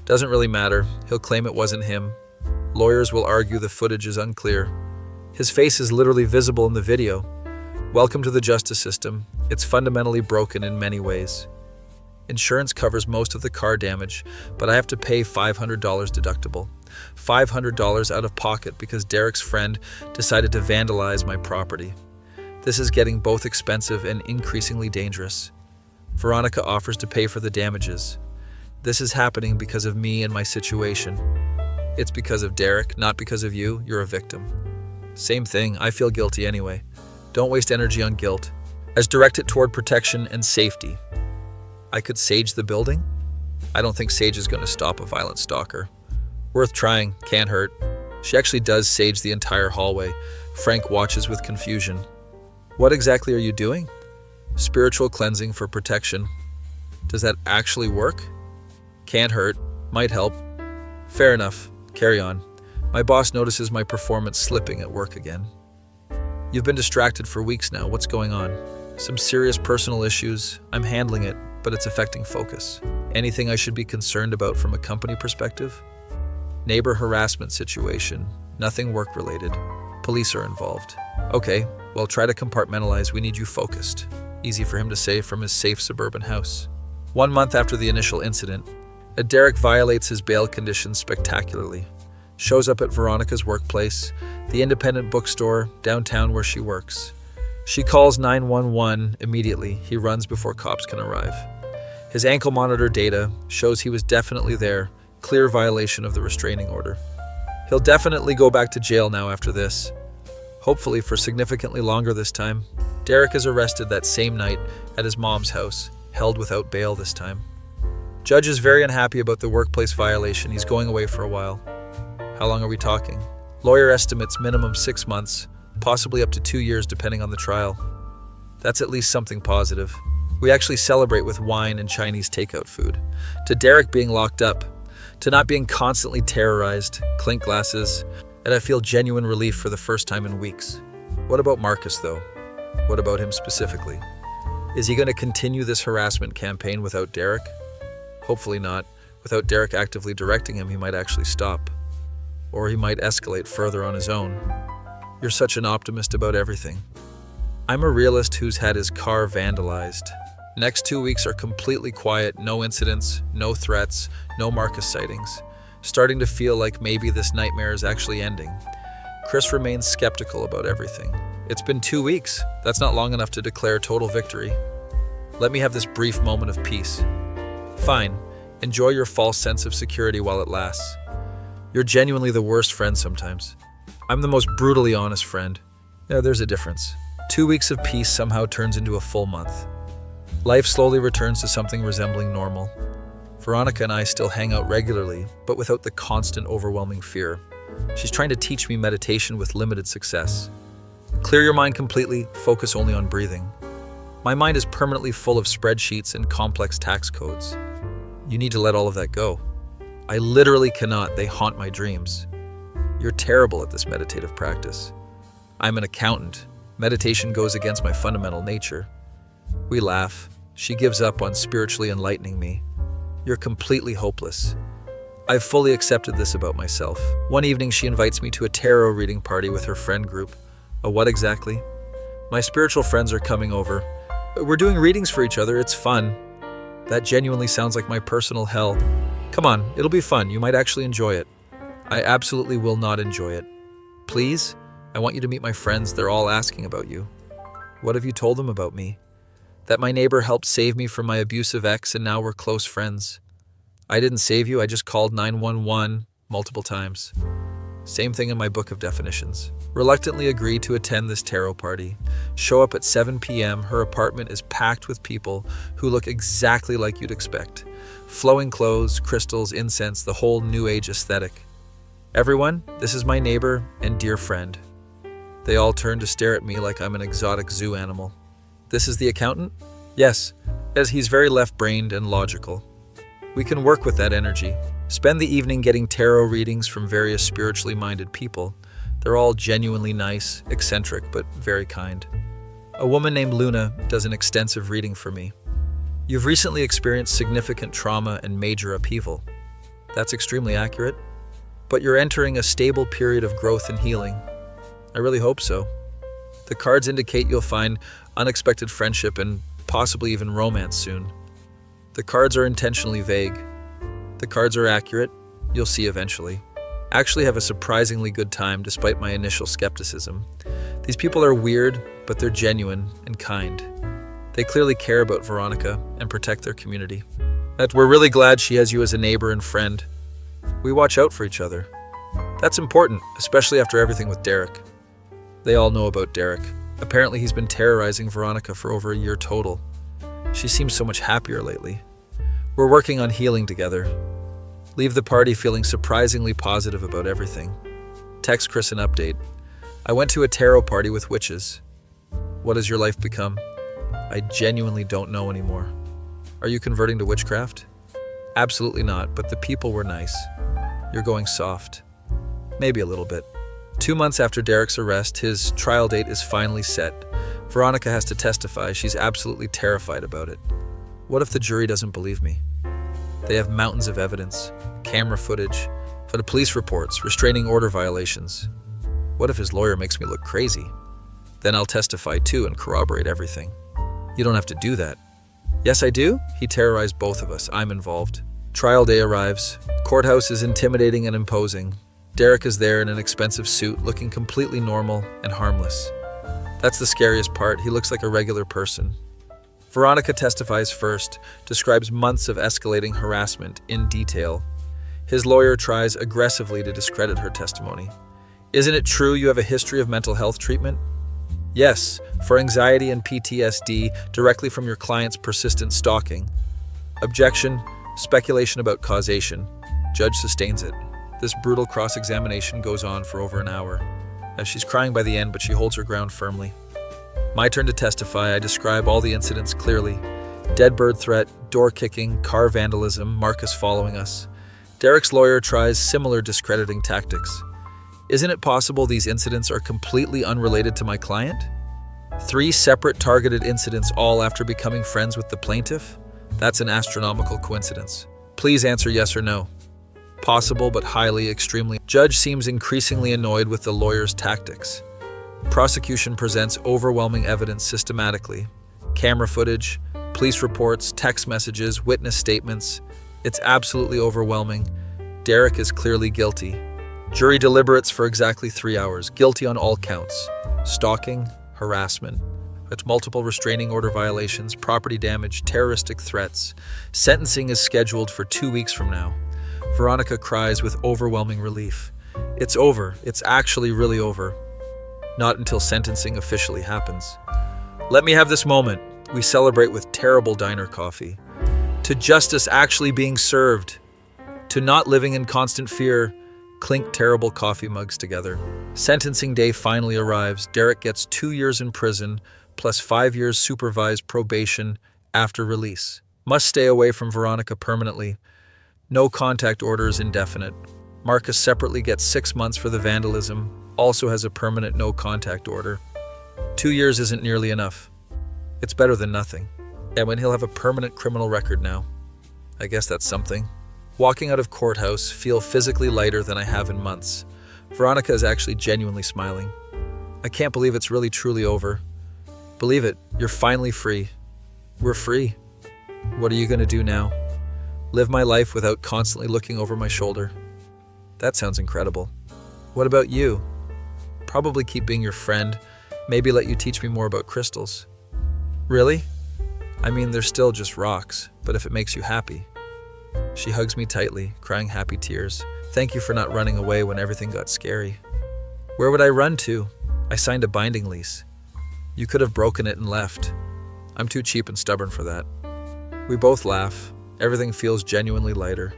Doesn't really matter, he'll claim it wasn't him. Lawyers will argue the footage is unclear. His face is literally visible in the video. Welcome to the justice system. It's fundamentally broken in many ways. Insurance covers most of the car damage, but I have to pay $500 deductible. $500 out of pocket because Derek's friend decided to vandalize my property. This is getting both expensive and increasingly dangerous. Veronica offers to pay for the damages. This is happening because of me and my situation. It's because of Derek, not because of you. You're a victim. Same thing, I feel guilty anyway. Don't waste energy on guilt. As direct it toward protection and safety. I could sage the building? I don't think sage is going to stop a violent stalker. Worth trying, can't hurt. She actually does sage the entire hallway. Frank watches with confusion. What exactly are you doing? Spiritual cleansing for protection. Does that actually work? Can't hurt, might help. Fair enough, carry on. My boss notices my performance slipping at work again. You've been distracted for weeks now, what's going on? Some serious personal issues, I'm handling it, but it's affecting focus. Anything I should be concerned about from a company perspective? Neighbor harassment situation, nothing work-related. Police are involved. Okay, well try to compartmentalize, we need you focused. Easy for him to say from his safe suburban house. 1 month after the initial incident, Derek violates his bail conditions spectacularly. Shows up at Veronica's workplace, the independent bookstore downtown where she works. She calls 911 immediately. He runs before cops can arrive. His ankle monitor data shows he was definitely there, clear violation of the restraining order. He'll definitely go back to jail now after this. Hopefully for significantly longer this time. Derek is arrested that same night at his mom's house, held without bail this time. Judge is very unhappy about the workplace violation. He's going away for a while. How long are we talking? Lawyer estimates minimum 6 months, possibly up to 2 years depending on the trial. That's at least something positive. We actually celebrate with wine and Chinese takeout food. To Derek being locked up, to not being constantly terrorized, clink glasses, and I feel genuine relief for the first time in weeks. What about Marcus though? What about him specifically? Is he going to continue this harassment campaign without Derek? Hopefully not. Without Derek actively directing him, he might actually stop. Or he might escalate further on his own. You're such an optimist about everything. I'm a realist who's had his car vandalized. Next 2 weeks are completely quiet, no incidents, no threats, no Marcus sightings. Starting to feel like maybe this nightmare is actually ending. Chris remains skeptical about everything. It's been 2 weeks. That's not long enough to declare total victory. Let me have this brief moment of peace. Fine, enjoy your false sense of security while it lasts. You're genuinely the worst friend sometimes. I'm the most brutally honest friend. Yeah, there's a difference. 2 weeks of peace somehow turns into a full month. Life slowly returns to something resembling normal. Veronica and I still hang out regularly, but without the constant, overwhelming fear. She's trying to teach me meditation with limited success. Clear your mind completely, focus only on breathing. My mind is permanently full of spreadsheets and complex tax codes. You need to let all of that go. I literally cannot, they haunt my dreams. You're terrible at this meditative practice. I'm an accountant. Meditation goes against my fundamental nature. We laugh. She gives up on spiritually enlightening me. You're completely hopeless. I've fully accepted this about myself. One evening she invites me to a tarot reading party with her friend group. A what exactly? My spiritual friends are coming over. We're doing readings for each other, it's fun. That genuinely sounds like my personal hell. Come on, it'll be fun, you might actually enjoy it. I absolutely will not enjoy it. Please? I want you to meet my friends, they're all asking about you. What have you told them about me? That my neighbor helped save me from my abusive ex and now we're close friends. I didn't save you, I just called 911 multiple times. Same thing in my book of definitions. Reluctantly agree to attend this tarot party. Show up at 7 p.m. Her apartment is packed with people who look exactly like you'd expect. Flowing clothes, crystals, incense, the whole new age aesthetic. Everyone, this is my neighbor and dear friend. They all turn to stare at me like I'm an exotic zoo animal. This is the accountant? Yes, as he's very left-brained and logical. We can work with that energy. Spend the evening getting tarot readings from various spiritually minded people. They're all genuinely nice, eccentric, but very kind. A woman named Luna does an extensive reading for me. You've recently experienced significant trauma and major upheaval. That's extremely accurate. But you're entering a stable period of growth and healing. I really hope so. The cards indicate you'll find unexpected friendship and possibly even romance soon. The cards are intentionally vague. The cards are accurate. You'll see eventually. Actually have a surprisingly good time despite my initial skepticism. These people are weird, but they're genuine and kind. They clearly care about Veronica and protect their community. We're really glad she has you as a neighbor and friend. We watch out for each other. That's important, especially after everything with Derek. They all know about Derek. Apparently he's been terrorizing Veronica for over a year total. She seems so much happier lately. We're working on healing together. Leave the party feeling surprisingly positive about everything. Text Chris an update. I went to a tarot party with witches. What has your life become? I genuinely don't know anymore. Are you converting to witchcraft? Absolutely not, but the people were nice. You're going soft. Maybe a little bit. 2 months after Derek's arrest, his trial date is finally set. Veronica has to testify. She's absolutely terrified about it. What if the jury doesn't believe me? They have mountains of evidence, camera footage, police reports, restraining order violations. What if his lawyer makes me look crazy? Then I'll testify too and corroborate everything. You don't have to do that. Yes, I do? He terrorized both of us. I'm involved. Trial day arrives. Courthouse is intimidating and imposing. Derek is there in an expensive suit, looking completely normal and harmless. That's the scariest part. He looks like a regular person. Veronica testifies first, describes months of escalating harassment in detail. His lawyer tries aggressively to discredit her testimony. Isn't it true you have a history of mental health treatment? Yes, for anxiety and PTSD directly from your client's persistent stalking. Objection, speculation about causation. Judge sustains it. This brutal cross-examination goes on for over an hour. As she's crying by the end, but she holds her ground firmly. My turn to testify. I describe all the incidents clearly. Dead bird threat, door kicking, car vandalism, Marcus following us. Derek's lawyer tries similar discrediting tactics. Isn't it possible these incidents are completely unrelated to my client? 3 separate targeted incidents all after becoming friends with the plaintiff? That's an astronomical coincidence. Please answer yes or no. Possible, but highly, extremely. Judge seems increasingly annoyed with the lawyer's tactics. Prosecution presents overwhelming evidence systematically. Camera footage, police reports, text messages, witness statements. It's absolutely overwhelming. Derek is clearly guilty. Jury deliberates for exactly 3 hours. Guilty on all counts. Stalking, harassment. It's multiple restraining order violations, property damage, terroristic threats. Sentencing is scheduled for 2 weeks from now. Veronica cries with overwhelming relief. It's over. It's actually really over. Not until sentencing officially happens. Let me have this moment. We celebrate with terrible diner coffee. To justice actually being served. To not living in constant fear. Clink terrible coffee mugs together. Sentencing day finally arrives. Derek gets 2 years in prison, plus 5 years supervised probation after release. Must stay away from Veronica permanently. No contact order is indefinite. Marcus separately gets 6 months for the vandalism, also has a permanent no contact order. 2 years isn't nearly enough. It's better than nothing. And when he'll have a permanent criminal record now. I guess that's something. Walking out of courthouse, feel physically lighter than I have in months. Veronica is actually genuinely smiling. I can't believe it's really truly over. Believe it, you're finally free. We're free. What are you going to do now? Live my life without constantly looking over my shoulder. That sounds incredible. What about you? Probably keep being your friend. Maybe let you teach me more about crystals. Really? I mean, they're still just rocks, but if it makes you happy. She hugs me tightly, crying happy tears. Thank you for not running away when everything got scary. Where would I run to? I signed a binding lease. You could have broken it and left. I'm too cheap and stubborn for that. We both laugh. Everything feels genuinely lighter.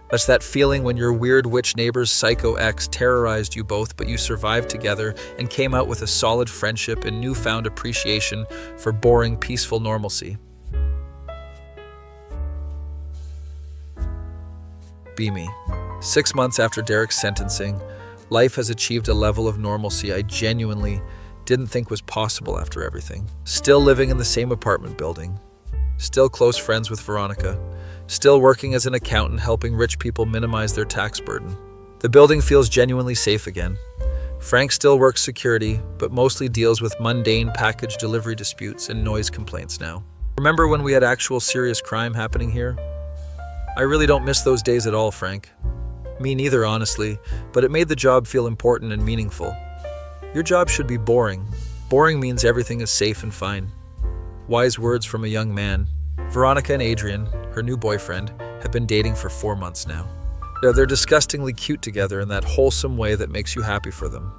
That's that feeling when your weird witch neighbor's psycho ex terrorized you both, but you survived together and came out with a solid friendship and newfound appreciation for boring, peaceful normalcy. Be me. 6 months after Derek's sentencing, life has achieved a level of normalcy I genuinely didn't think was possible after everything. Still living in the same apartment building. Still close friends with Veronica. Still working as an accountant helping rich people minimize their tax burden. The building feels genuinely safe again. Frank still works security, but mostly deals with mundane package delivery disputes and noise complaints now. Remember when we had actual serious crime happening here? I really don't miss those days at all, Frank. Me neither, honestly, but it made the job feel important and meaningful. Your job should be boring. Boring means everything is safe and fine. Wise words from a young man. Veronica and Adrian, her new boyfriend, have been dating for 4 months now. They're disgustingly cute together in that wholesome way that makes you happy for them.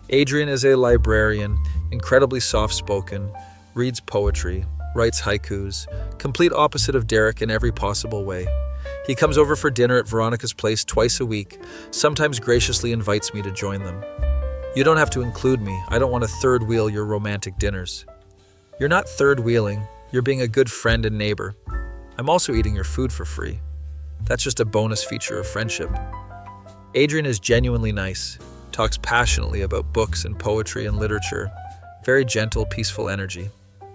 Adrian is a librarian, incredibly soft-spoken, reads poetry, writes haikus, complete opposite of Derek in every possible way. He comes over for dinner at Veronica's place twice a week, sometimes graciously invites me to join them. You don't have to include me. I don't want to third wheel your romantic dinners. You're not third wheeling. You're being a good friend and neighbor. I'm also eating your food for free. That's just a bonus feature of friendship. Adrian is genuinely nice, talks passionately about books and poetry and literature. Very gentle, peaceful energy.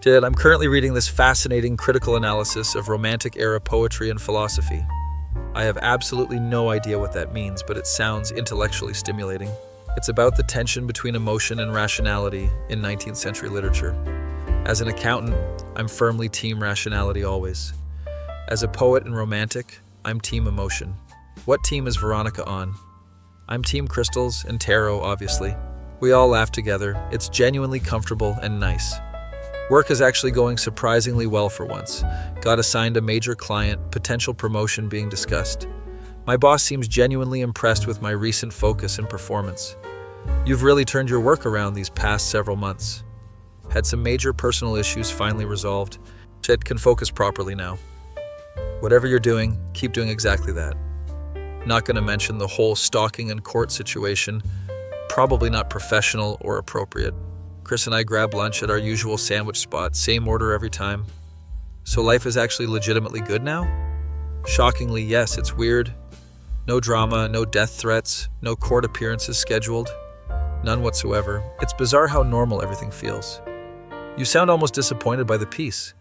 I'm currently reading this fascinating critical analysis of Romantic-era poetry and philosophy. I have absolutely no idea what that means, but it sounds intellectually stimulating. It's about the tension between emotion and rationality in 19th century literature. As an accountant, I'm firmly team rationality always. As a poet and romantic, I'm team emotion. What team is Veronica on? I'm team crystals and tarot, obviously. We all laugh together. It's genuinely comfortable and nice. Work is actually going surprisingly well for once. Got assigned a major client, potential promotion being discussed. My boss seems genuinely impressed with my recent focus and performance. You've really turned your work around these past several months. Had some major personal issues finally resolved. Shit can focus properly now. Whatever you're doing, keep doing exactly that. Not going to mention the whole stalking and court situation. Probably not professional or appropriate. Chris and I grab lunch at our usual sandwich spot, same order every time. So life is actually legitimately good now? Shockingly, yes, it's weird. No drama, no death threats, no court appearances scheduled. None whatsoever. It's bizarre how normal everything feels. You sound almost disappointed by the peace.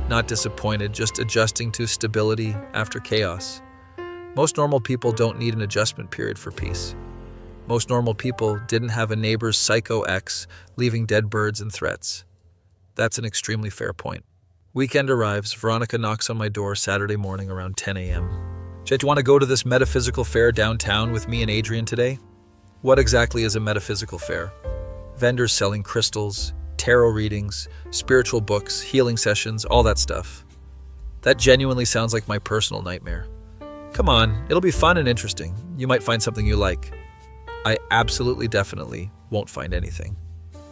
Not disappointed, just adjusting to stability after chaos. Most normal people don't need an adjustment period for peace. Most normal people didn't have a neighbor's psycho ex leaving dead birds and threats. That's an extremely fair point. Weekend arrives. Veronica knocks on my door Saturday morning around 10 a.m. Do you want to go to this metaphysical fair downtown with me and Adrian today? What exactly is a metaphysical fair? Vendors selling crystals, tarot readings, spiritual books, healing sessions, all that stuff. That genuinely sounds like my personal nightmare. Come on, it'll be fun and interesting. You might find something you like. I absolutely definitely won't find anything.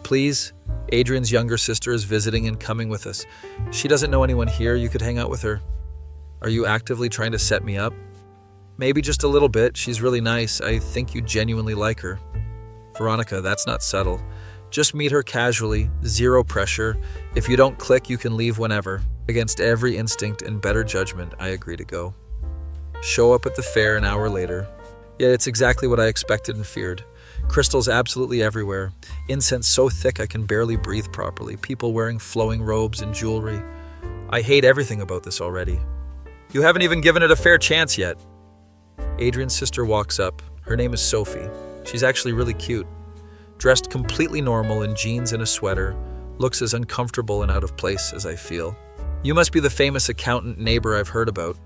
Please, Adrian's younger sister is visiting and coming with us. She doesn't know anyone here. You could hang out with her. Are you actively trying to set me up? Maybe just a little bit. She's really nice. I think you genuinely like her. Veronica, that's not subtle. Just meet her casually, zero pressure. If you don't click, you can leave whenever. Against every instinct and better judgment, I agree to go. Show up at the fair an hour later. Yeah, it's exactly what I expected and feared. Crystals absolutely everywhere. Incense so thick I can barely breathe properly. People wearing flowing robes and jewelry. I hate everything about this already. You haven't even given it a fair chance yet. Adrian's sister walks up. Her name is Sophie. She's actually really cute. Dressed completely normal in jeans and a sweater. Looks as uncomfortable and out of place as I feel. You must be the famous accountant neighbor I've heard about.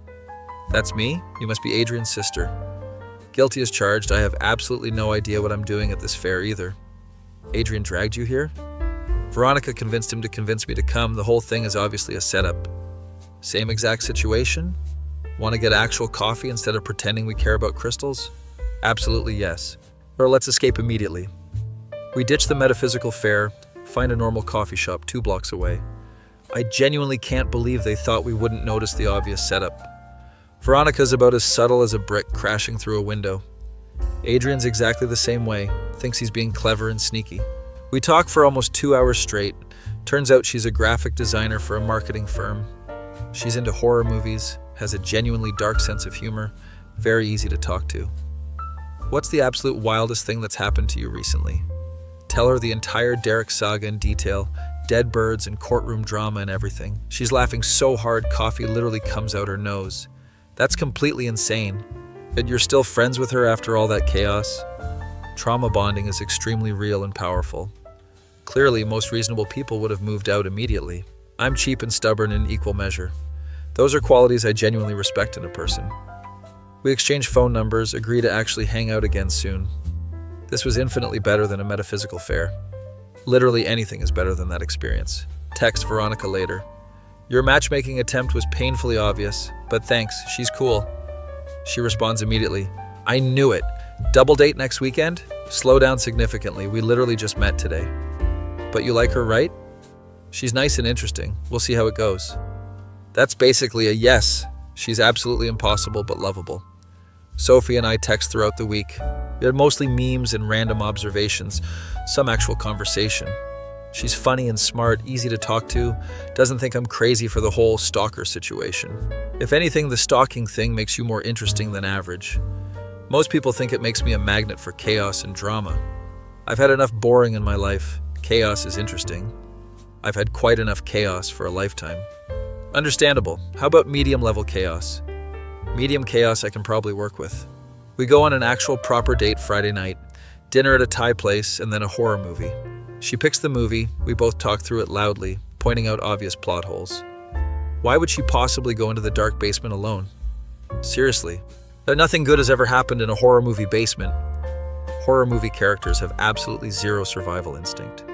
That's me? You must be Adrian's sister. Guilty as charged. I have absolutely no idea what I'm doing at this fair either. Adrian dragged you here? Veronica convinced him to convince me to come. The whole thing is obviously a setup. Same exact situation? Want to get actual coffee instead of pretending we care about crystals? Absolutely yes. Or let's escape immediately. We ditch the metaphysical fair, find a normal coffee shop 2 blocks away. I genuinely can't believe they thought we wouldn't notice the obvious setup. Veronica's about as subtle as a brick crashing through a window. Adrian's exactly the same way, thinks he's being clever and sneaky. We talk for almost 2 hours straight. Turns out she's a graphic designer for a marketing firm. She's into horror movies, has a genuinely dark sense of humor, very easy to talk to. What's the absolute wildest thing that's happened to you recently? Tell her the entire Derek saga in detail, dead birds and courtroom drama and everything. She's laughing so hard coffee literally comes out her nose. That's completely insane. But you're still friends with her after all that chaos? Trauma bonding is extremely real and powerful. Clearly, most reasonable people would have moved out immediately. I'm cheap and stubborn in equal measure. Those are qualities I genuinely respect in a person. We exchange phone numbers, agree to actually hang out again soon. This was infinitely better than a metaphysical fair. Literally anything is better than that experience. Text Veronica later. Your matchmaking attempt was painfully obvious, but thanks, she's cool. She responds immediately. I knew it. Double date next weekend? Slow down significantly. We literally just met today. But you like her, right? She's nice and interesting. We'll see how it goes. That's basically a yes. She's absolutely impossible but lovable. Sophie and I text throughout the week. We had mostly memes and random observations, some actual conversation. She's funny and smart, easy to talk to, doesn't think I'm crazy for the whole stalker situation. If anything, the stalking thing makes you more interesting than average. Most people think it makes me a magnet for chaos and drama. I've had enough boring in my life. Chaos is interesting. I've had quite enough chaos for a lifetime. Understandable. How about medium-level chaos? Medium chaos I can probably work with. We go on an actual proper date Friday night, dinner at a Thai place, and then a horror movie. She picks the movie, we both talk through it loudly, pointing out obvious plot holes. Why would she possibly go into the dark basement alone? Seriously, nothing good has ever happened in a horror movie basement. Horror movie characters have absolutely zero survival instinct.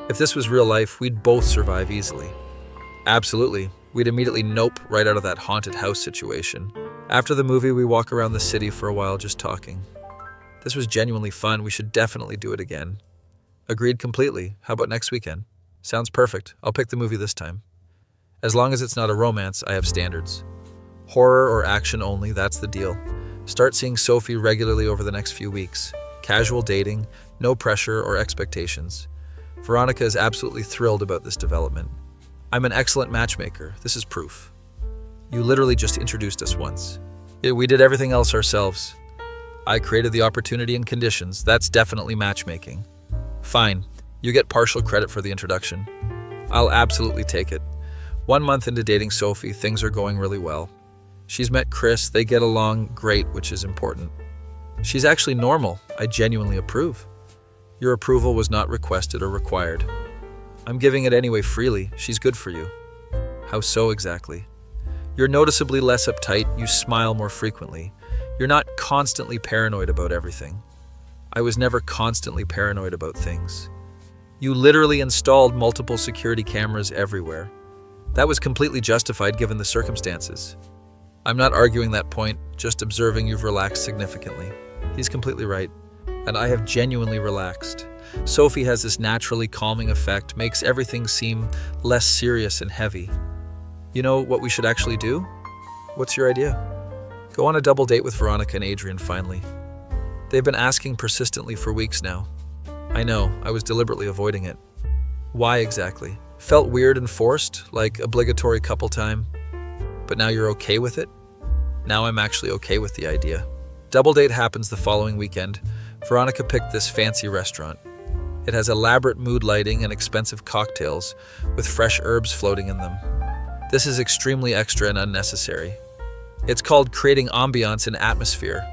If this was real life, we'd both survive easily. Absolutely, we'd immediately nope right out of that haunted house situation. After the movie, we walk around the city for a while just talking. This was genuinely fun, we should definitely do it again. Agreed completely. How about next weekend? Sounds perfect. I'll pick the movie this time. As long as it's not a romance, I have standards. Horror or action only, that's the deal. Start seeing Sophie regularly over the next few weeks. Casual dating, no pressure or expectations. Veronica is absolutely thrilled about this development. I'm an excellent matchmaker. This is proof. You literally just introduced us once. Yeah, we did everything else ourselves. I created the opportunity and conditions. That's definitely matchmaking. Fine, you get partial credit for the introduction. I'll absolutely take it. 1 month into dating Sophie, things are going really well. She's met Chris, they get along great, which is important. She's actually normal. I genuinely approve. Your approval was not requested or required. I'm giving it anyway freely. She's good for you. How so exactly? You're noticeably less uptight, you smile more frequently. You're not constantly paranoid about everything. I was never constantly paranoid about things. You literally installed multiple security cameras everywhere. That was completely justified given the circumstances. I'm not arguing that point, just observing you've relaxed significantly. He's completely right. And I have genuinely relaxed. Sophie has this naturally calming effect, makes everything seem less serious and heavy. You know what we should actually do? What's your idea? Go on a double date with Veronica and Adrian finally. They've been asking persistently for weeks now. I know, I was deliberately avoiding it. Why exactly? Felt weird and forced, like obligatory couple time. But now you're okay with it? Now I'm actually okay with the idea. Double date happens the following weekend. Veronica picked this fancy restaurant. It has elaborate mood lighting and expensive cocktails with fresh herbs floating in them. This is extremely extra and unnecessary. It's called creating ambiance and atmosphere.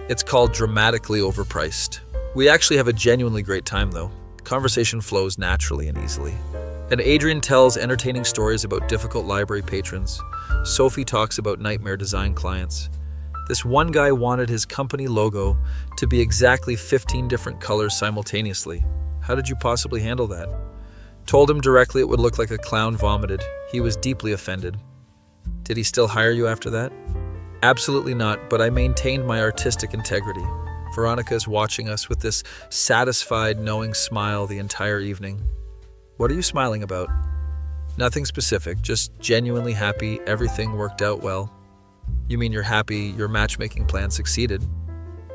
It's called dramatically overpriced. We actually have a genuinely great time though. Conversation flows naturally and easily. And Adrian tells entertaining stories about difficult library patrons. Sophie talks about nightmare design clients. This one guy wanted his company logo to be exactly 15 different colors simultaneously. How did you possibly handle that? Told him directly it would look like a clown vomited. He was deeply offended. Did he still hire you after that? Absolutely not, but I maintained my artistic integrity. Veronica is watching us with this satisfied, knowing smile the entire evening. What are you smiling about? Nothing specific, just genuinely happy everything worked out well. You mean you're happy your matchmaking plan succeeded?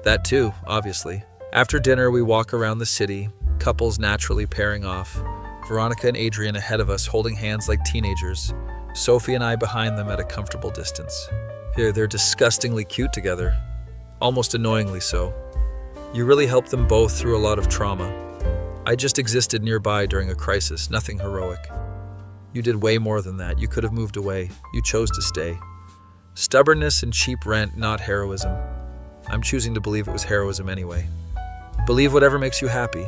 That too, obviously. After dinner, we walk around the city, couples naturally pairing off. Veronica and Adrian ahead of us, holding hands like teenagers. Sophie and I behind them at a comfortable distance. They're disgustingly cute together. Almost annoyingly so. You really helped them both through a lot of trauma. I just existed nearby during a crisis, nothing heroic. You did way more than that. You could have moved away. You chose to stay. Stubbornness and cheap rent, not heroism. I'm choosing to believe it was heroism anyway. Believe whatever makes you happy.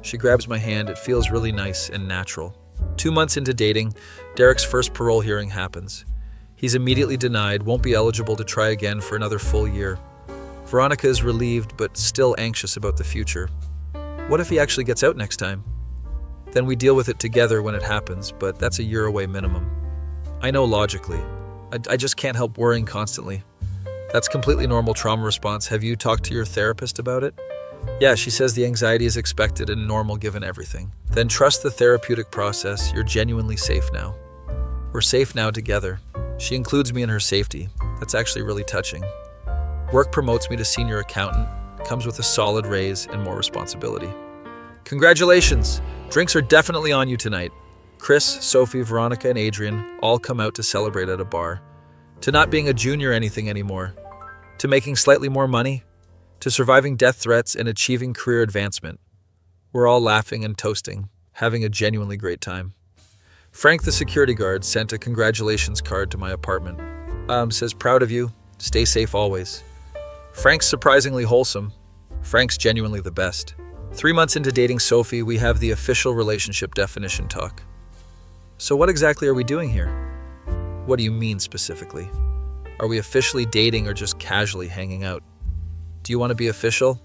She grabs my hand. It feels really nice and natural. 2 months into dating, Derek's first parole hearing happens. He's immediately denied, won't be eligible to try again for another full year. Veronica is relieved but still anxious about the future. What if he actually gets out next time? Then we deal with it together when it happens, but that's a year away minimum. I know logically. I just can't help worrying constantly. That's completely normal trauma response. Have you talked to your therapist about it? Yeah, she says the anxiety is expected and normal given everything. Then trust the therapeutic process. You're genuinely safe now. We're safe now together. She includes me in her safety. That's actually really touching. Work promotes me to senior accountant, comes with a solid raise and more responsibility. Congratulations! Drinks are definitely on you tonight. Chris, Sophie, Veronica, and Adrian all come out to celebrate at a bar. To not being a junior anything anymore. To making slightly more money. To surviving death threats and achieving career advancement. We're all laughing and toasting, having a genuinely great time. Frank, the security guard, sent a congratulations card to my apartment. Says, proud of you. Stay safe always. Frank's surprisingly wholesome. Frank's genuinely the best. 3 months into dating Sophie, we have the official relationship definition talk. So what exactly are we doing here? What do you mean specifically? Are we officially dating or just casually hanging out? Do you want to be official?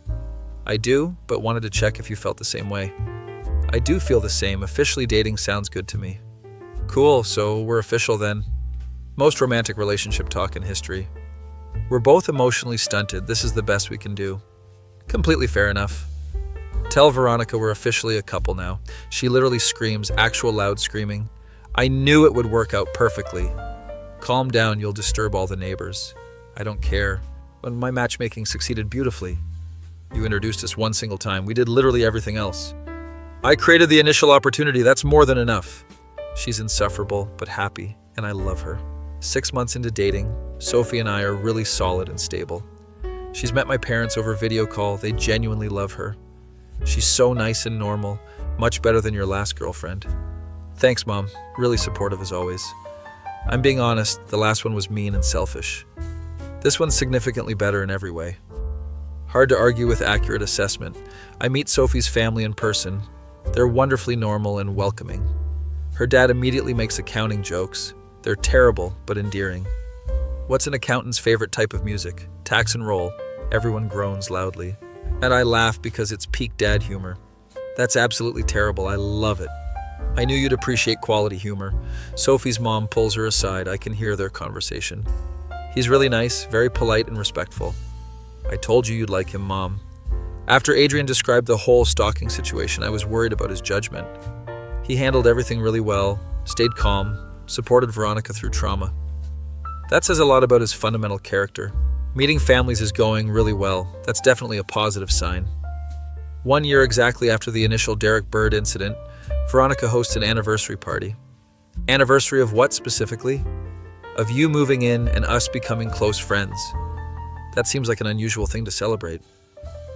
I do, but wanted to check if you felt the same way. I do feel the same. Officially dating sounds good to me. Cool, so we're official then. Most romantic relationship talk in history. We're both emotionally stunted. This is the best we can do. Completely fair enough. Tell Veronica we're officially a couple now. She literally screams, actual loud screaming. I knew it would work out perfectly. Calm down, you'll disturb all the neighbors. I don't care. When my matchmaking succeeded beautifully. You introduced us one single time. We did literally everything else. I created the initial opportunity. That's more than enough. She's insufferable, but happy, and I love her. 6 months into dating, Sophie and I are really solid and stable. She's met my parents over video call. They genuinely love her. She's so nice and normal, much better than your last girlfriend. Thanks, Mom. Really supportive as always. I'm being honest, the last one was mean and selfish. This one's significantly better in every way. Hard to argue with accurate assessment. I meet Sophie's family in person. They're wonderfully normal and welcoming. Her dad immediately makes accounting jokes. They're terrible, but endearing. What's an accountant's favorite type of music? Tax and roll. Everyone groans loudly. And I laugh because it's peak dad humor. That's absolutely terrible. I love it. I knew you'd appreciate quality humor. Sophie's mom pulls her aside. I can hear their conversation. He's really nice, very polite and respectful. I told you you'd like him, Mom. After Adrian described the whole stalking situation, I was worried about his judgment. He handled everything really well, stayed calm, supported Veronica through trauma. That says a lot about his fundamental character. Meeting families is going really well. That's definitely a positive sign. 1 year exactly after the initial Derek Bird incident, Veronica hosts an anniversary party. Anniversary of what specifically? Of you moving in and us becoming close friends. That seems like an unusual thing to celebrate.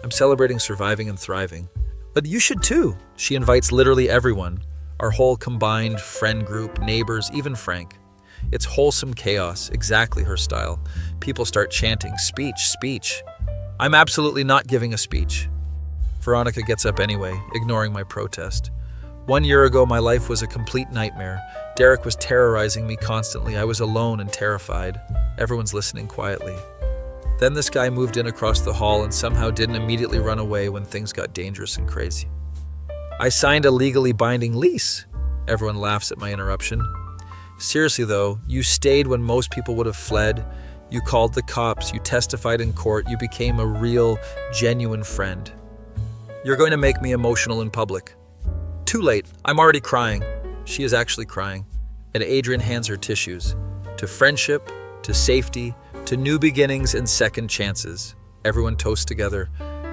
I'm celebrating surviving and thriving. But you should too. She invites literally everyone. Our whole combined friend group, neighbors, even Frank. It's wholesome chaos, exactly her style. People start chanting, speech, speech. I'm absolutely not giving a speech. Veronica gets up anyway, ignoring my protest. 1 year ago, my life was a complete nightmare. Derek was terrorizing me constantly. I was alone and terrified. Everyone's listening quietly. Then this guy moved in across the hall and somehow didn't immediately run away when things got dangerous and crazy. I signed a legally binding lease. Everyone laughs at my interruption. Seriously though, you stayed when most people would have fled. You called the cops, you testified in court, you became a real, genuine friend. You're going to make me emotional in public. Too late, I'm already crying. She is actually crying, and Adrian hands her tissues. To friendship, to safety, to new beginnings and second chances. Everyone toasts together.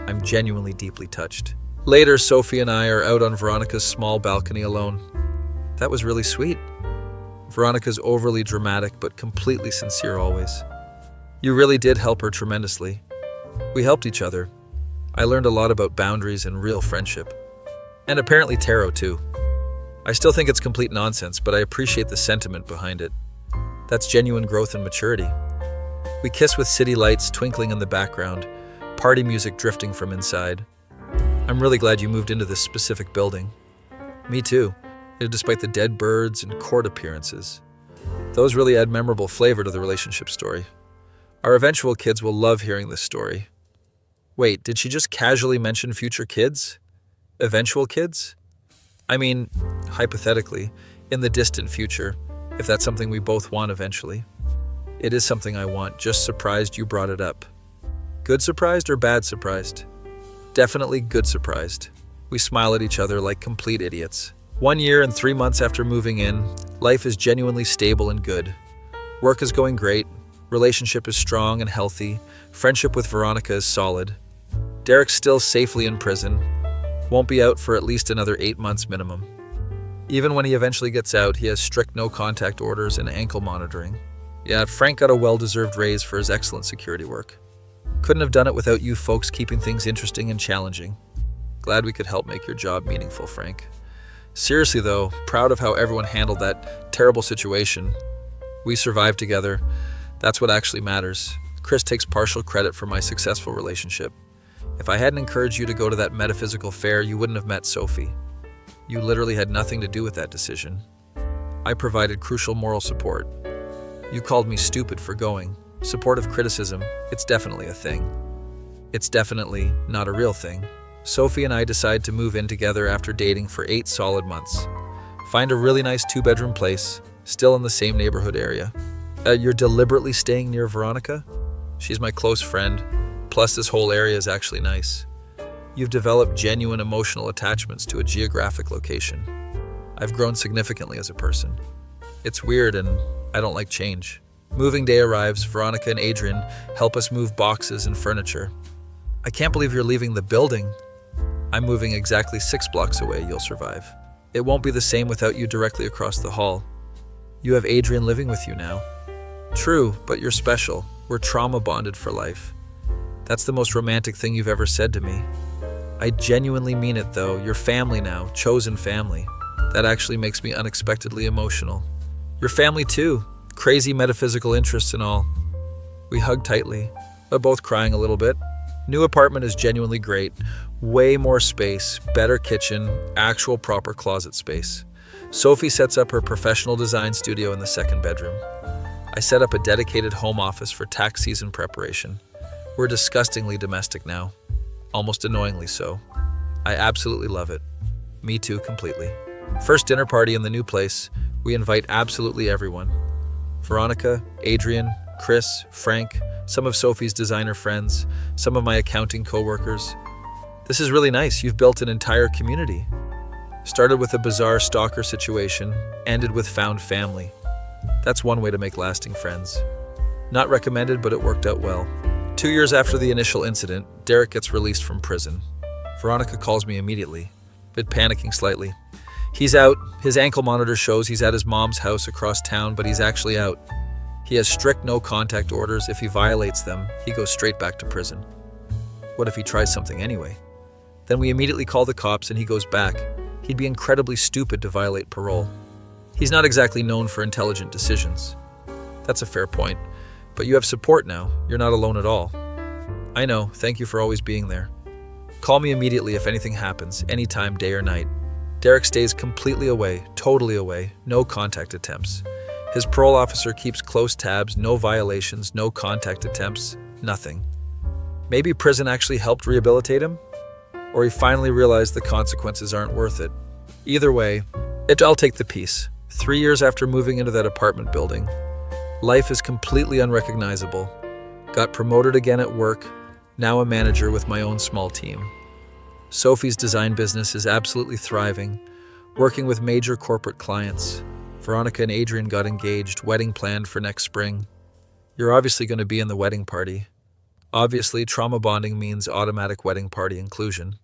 I'm genuinely deeply touched. Later, Sophie and I are out on Veronica's small balcony alone. That was really sweet. Veronica's overly dramatic, but completely sincere always. You really did help her tremendously. We helped each other. I learned a lot about boundaries and real friendship. And apparently tarot too. I still think it's complete nonsense, but I appreciate the sentiment behind it. That's genuine growth and maturity. We kiss with city lights twinkling in the background, party music drifting from inside. I'm really glad you moved into this specific building. Me too, despite the dead birds and court appearances. Those really add memorable flavor to the relationship story. Our eventual kids will love hearing this story. Wait, did she just casually mention future kids? Eventual kids? I mean, hypothetically, in the distant future, if that's something we both want eventually. It is something I want, just surprised you brought it up. Good surprised or bad surprised? Definitely good surprised. We smile at each other like complete idiots. 1 year and 3 months after moving in, life is genuinely stable and good. Work is going great, relationship is strong and healthy, friendship with Veronica is solid. Derek's still safely in prison, won't be out for at least another 8 months minimum. Even when he eventually gets out, he has strict no-contact orders and ankle monitoring. Yeah, Frank got a well-deserved raise for his excellent security work. Couldn't have done it without you folks keeping things interesting and challenging. Glad we could help make your job meaningful, Frank. Seriously though, proud of how everyone handled that terrible situation. We survived together. That's what actually matters. Chris takes partial credit for my successful relationship. If I hadn't encouraged you to go to that metaphysical fair, you wouldn't have met Sophie. You literally had nothing to do with that decision. I provided crucial moral support. You called me stupid for going. Supportive criticism, it's definitely a thing. It's definitely not a real thing. Sophie and I decide to move in together after dating for 8 solid months. Find a really nice 2-bedroom place, still in the same neighborhood area. You're deliberately staying near Veronica? She's my close friend, plus this whole area is actually nice. You've developed genuine emotional attachments to a geographic location. I've grown significantly as a person. It's weird and I don't like change. Moving day arrives, Veronica and Adrian help us move boxes and furniture. I can't believe you're leaving the building. I'm moving exactly 6 blocks away, you'll survive. It won't be the same without you directly across the hall. You have Adrian living with you now. True, but you're special. We're trauma bonded for life. That's the most romantic thing you've ever said to me. I genuinely mean it though. You're family now, chosen family. That actually makes me unexpectedly emotional. Your family too. Crazy metaphysical interests and all. We hug tightly, but both crying a little bit. New apartment is genuinely great. Way more space, better kitchen, actual proper closet space. Sophie sets up her professional design studio in the 2nd bedroom. I set up a dedicated home office for tax season preparation. We're disgustingly domestic now. Almost annoyingly so. I absolutely love it. Me too, completely. First dinner party in the new place. We invite absolutely everyone. Veronica, Adrian, Chris, Frank, some of Sophie's designer friends, some of my accounting coworkers. This is really nice. You've built an entire community. Started with a bizarre stalker situation, ended with found family. That's one way to make lasting friends. Not recommended, but it worked out well. 2 years after the initial incident, Derek gets released from prison. Veronica calls me immediately, bit panicking slightly. He's out. His ankle monitor shows he's at his mom's house across town, but he's actually out. He has strict no-contact orders. If he violates them, he goes straight back to prison. What if he tries something anyway? Then we immediately call the cops and he goes back. He'd be incredibly stupid to violate parole. He's not exactly known for intelligent decisions. That's a fair point. But you have support now. You're not alone at all. I know. Thank you for always being there. Call me immediately if anything happens, anytime, day or night. Derek stays completely away, totally away, no contact attempts. His parole officer keeps close tabs, no violations, no contact attempts, nothing. Maybe prison actually helped rehabilitate him? Or he finally realized the consequences aren't worth it. Either way, I'll take the peace. 3 years after moving into that apartment building, Life is completely unrecognizable. Got promoted again at work, now a manager with my own small team. Sophie's design business is absolutely thriving, working with major corporate clients. Veronica and Adrian got engaged, wedding planned for next spring. You're obviously going to be in the wedding party. Obviously, trauma bonding means automatic wedding party inclusion.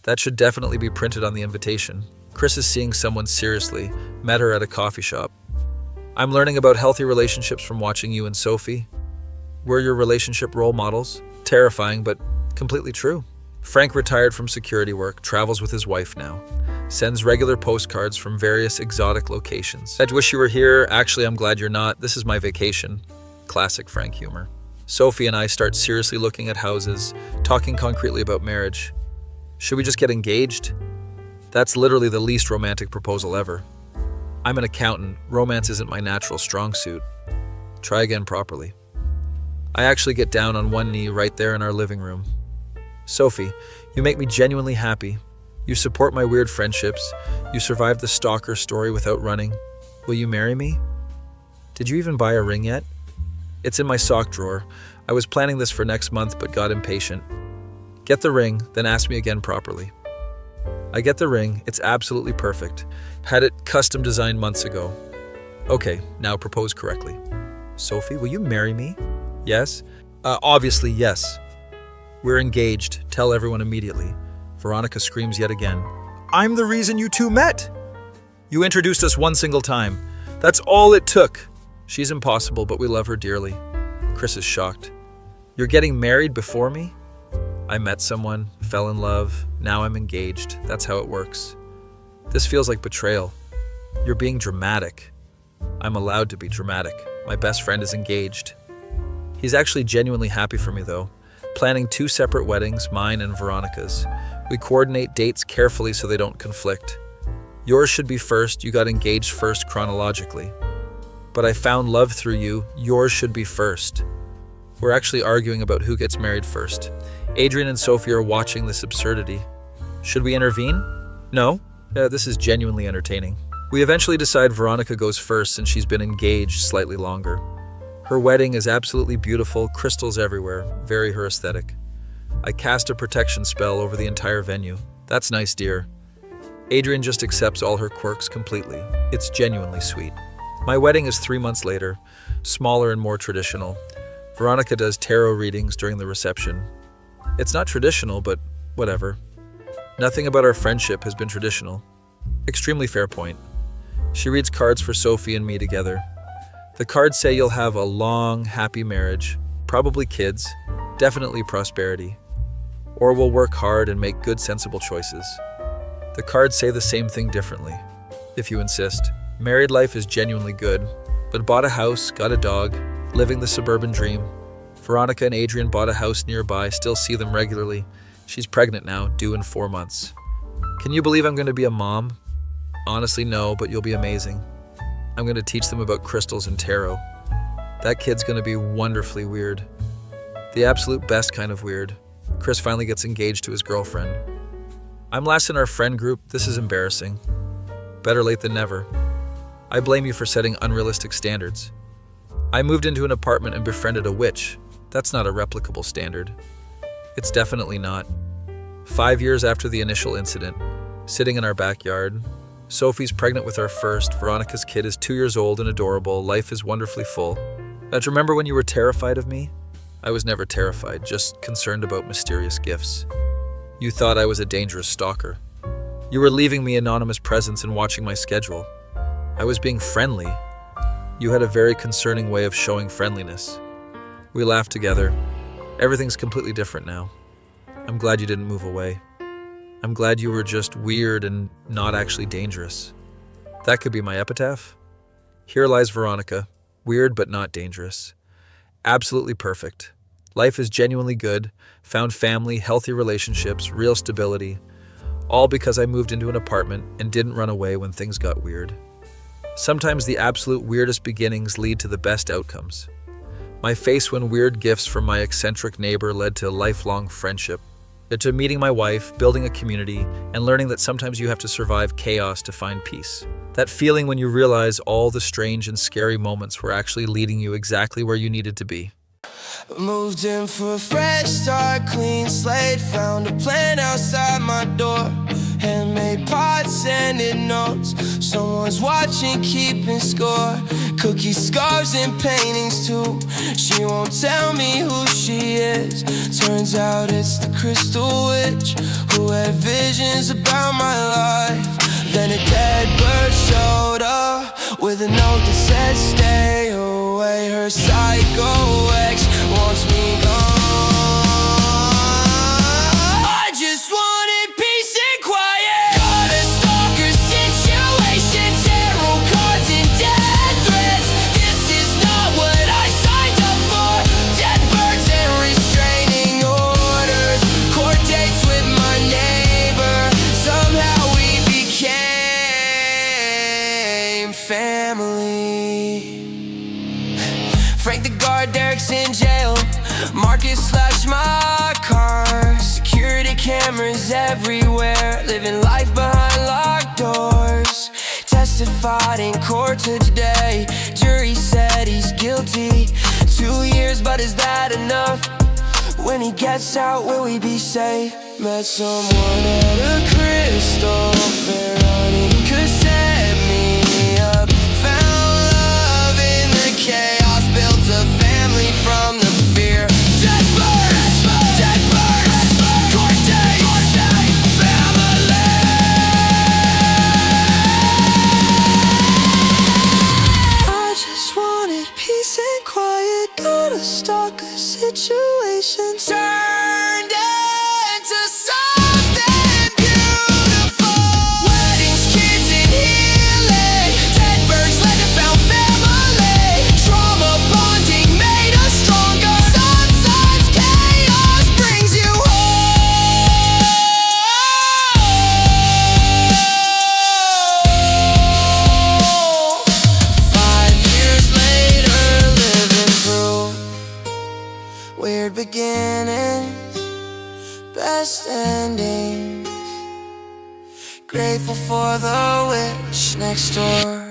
That should definitely be printed on the invitation. Chris is seeing someone seriously, met her at a coffee shop. I'm learning about healthy relationships from watching you and Sophie. We're your relationship role models. Terrifying, but completely true. Frank retired from security work, travels with his wife now. Sends regular postcards from various exotic locations. I wish you were here. Actually, I'm glad you're not. This is my vacation. Classic Frank humor. Sophie and I start seriously looking at houses, talking concretely about marriage. Should we just get engaged? That's literally the least romantic proposal ever. I'm an accountant. Romance isn't my natural strong suit. Try again properly. I actually get down on one knee right there in our living room. Sophie, you make me genuinely happy. You support my weird friendships. You survived the stalker story without running. Will you marry me? Did you even buy a ring yet? It's in my sock drawer. I was planning this for next month but got impatient. Get the ring, then ask me again properly. I get the ring. It's absolutely perfect. Had it custom designed months ago. Okay, now propose correctly. Sophie, will you marry me? Yes? Obviously, yes. We're engaged. Tell everyone immediately. Veronica screams yet again. I'm the reason you two met! You introduced us one single time. That's all it took. She's impossible, but we love her dearly. Chris is shocked. You're getting married before me? I met someone, fell in love, now I'm engaged. That's how it works. This feels like betrayal. You're being dramatic. I'm allowed to be dramatic. My best friend is engaged. He's actually genuinely happy for me, though. Planning 2 separate weddings, mine and Veronica's. We coordinate dates carefully so they don't conflict. Yours should be first. You got engaged first chronologically. But I found love through you. Yours should be first. We're actually arguing about who gets married first. Adrian and Sophie are watching this absurdity. Should we intervene? No? This is genuinely entertaining. We eventually decide Veronica goes first since she's been engaged slightly longer. Her wedding is absolutely beautiful, crystals everywhere, very her aesthetic. I cast a protection spell over the entire venue. That's nice, dear. Adrian just accepts all her quirks completely. It's genuinely sweet. My wedding is 3 months later, smaller and more traditional. Veronica does tarot readings during the reception. It's not traditional, but whatever. Nothing about our friendship has been traditional. Extremely fair point. She reads cards for Sophie and me together. The cards say you'll have a long, happy marriage, probably kids, definitely prosperity, or we'll work hard and make good, sensible choices. The cards say the same thing differently, if you insist. Married life is genuinely good, but bought a house, got a dog, living the suburban dream. Veronica and Adrian bought a house nearby, still see them regularly. She's pregnant now, due in 4 months. Can you believe I'm going to be a mom? Honestly, no, but you'll be amazing. I'm going to teach them about crystals and tarot. That kid's going to be wonderfully weird. The absolute best kind of weird. Chris finally gets engaged to his girlfriend. I'm last in our friend group. This is embarrassing. Better late than never. I blame you for setting unrealistic standards. I moved into an apartment and befriended a witch. That's not a replicable standard. It's definitely not. 5 years after the initial incident, sitting in our backyard, Sophie's pregnant with our first. Veronica's kid is 2 years old and adorable. Life is wonderfully full. Now, do you remember when you were terrified of me? I was never terrified, just concerned about mysterious gifts. You thought I was a dangerous stalker. You were leaving me anonymous presents and watching my schedule. I was being friendly. You had a very concerning way of showing friendliness. We laughed together. Everything's completely different now. I'm glad you didn't move away. I'm glad you were just weird and not actually dangerous. That could be my epitaph. Here lies Veronica, weird but not dangerous. Absolutely perfect. Life is genuinely good, found family, healthy relationships, real stability, all because I moved into an apartment and didn't run away when things got weird. Sometimes the absolute weirdest beginnings lead to the best outcomes. My face when weird gifts from my eccentric neighbor led to lifelong friendship. to meeting my wife, building a community, and learning that sometimes you have to survive chaos to find peace. That feeling when you realize all the strange and scary moments were actually leading you exactly where you needed to be. Moved in for a fresh start, clean slate. Found a plant outside my door. Handmade pots, sending notes. Someone's watching, keeping score. Cookies, scarves, and paintings too. She won't tell me who she is. Turns out it's the crystal witch who had visions about my life. Then a dead bird showed up with a note that said stay away. Her psycho ex wants me gone. I just wanted peace and quiet. Got a stalker situation, tarot cards and death threats. This is not what I signed up for. Dead birds and restraining orders. Court dates with my neighbor. Somehow we became family. Frank the guard, Derek's in jail. Marcus slashed my car. Security cameras everywhere. Living life behind locked doors. Testified in court today. Jury said he's guilty. 2 years, but is that enough? When he gets out, will we be safe? Met someone at a crystal fair. Running could set me up. Found love in the chaos. Built a family from the fear. Dead birds, dead birds, court dates, family. I just wanted peace and quiet. Got a stalker situation turned into something beautiful. Weddings, kids, and healing. Dead birds led to found family. Trauma bonding made us stronger. Sometimes chaos brings you home. 5 years later, living through weird beginnings, best endings. Grateful for the witch next door.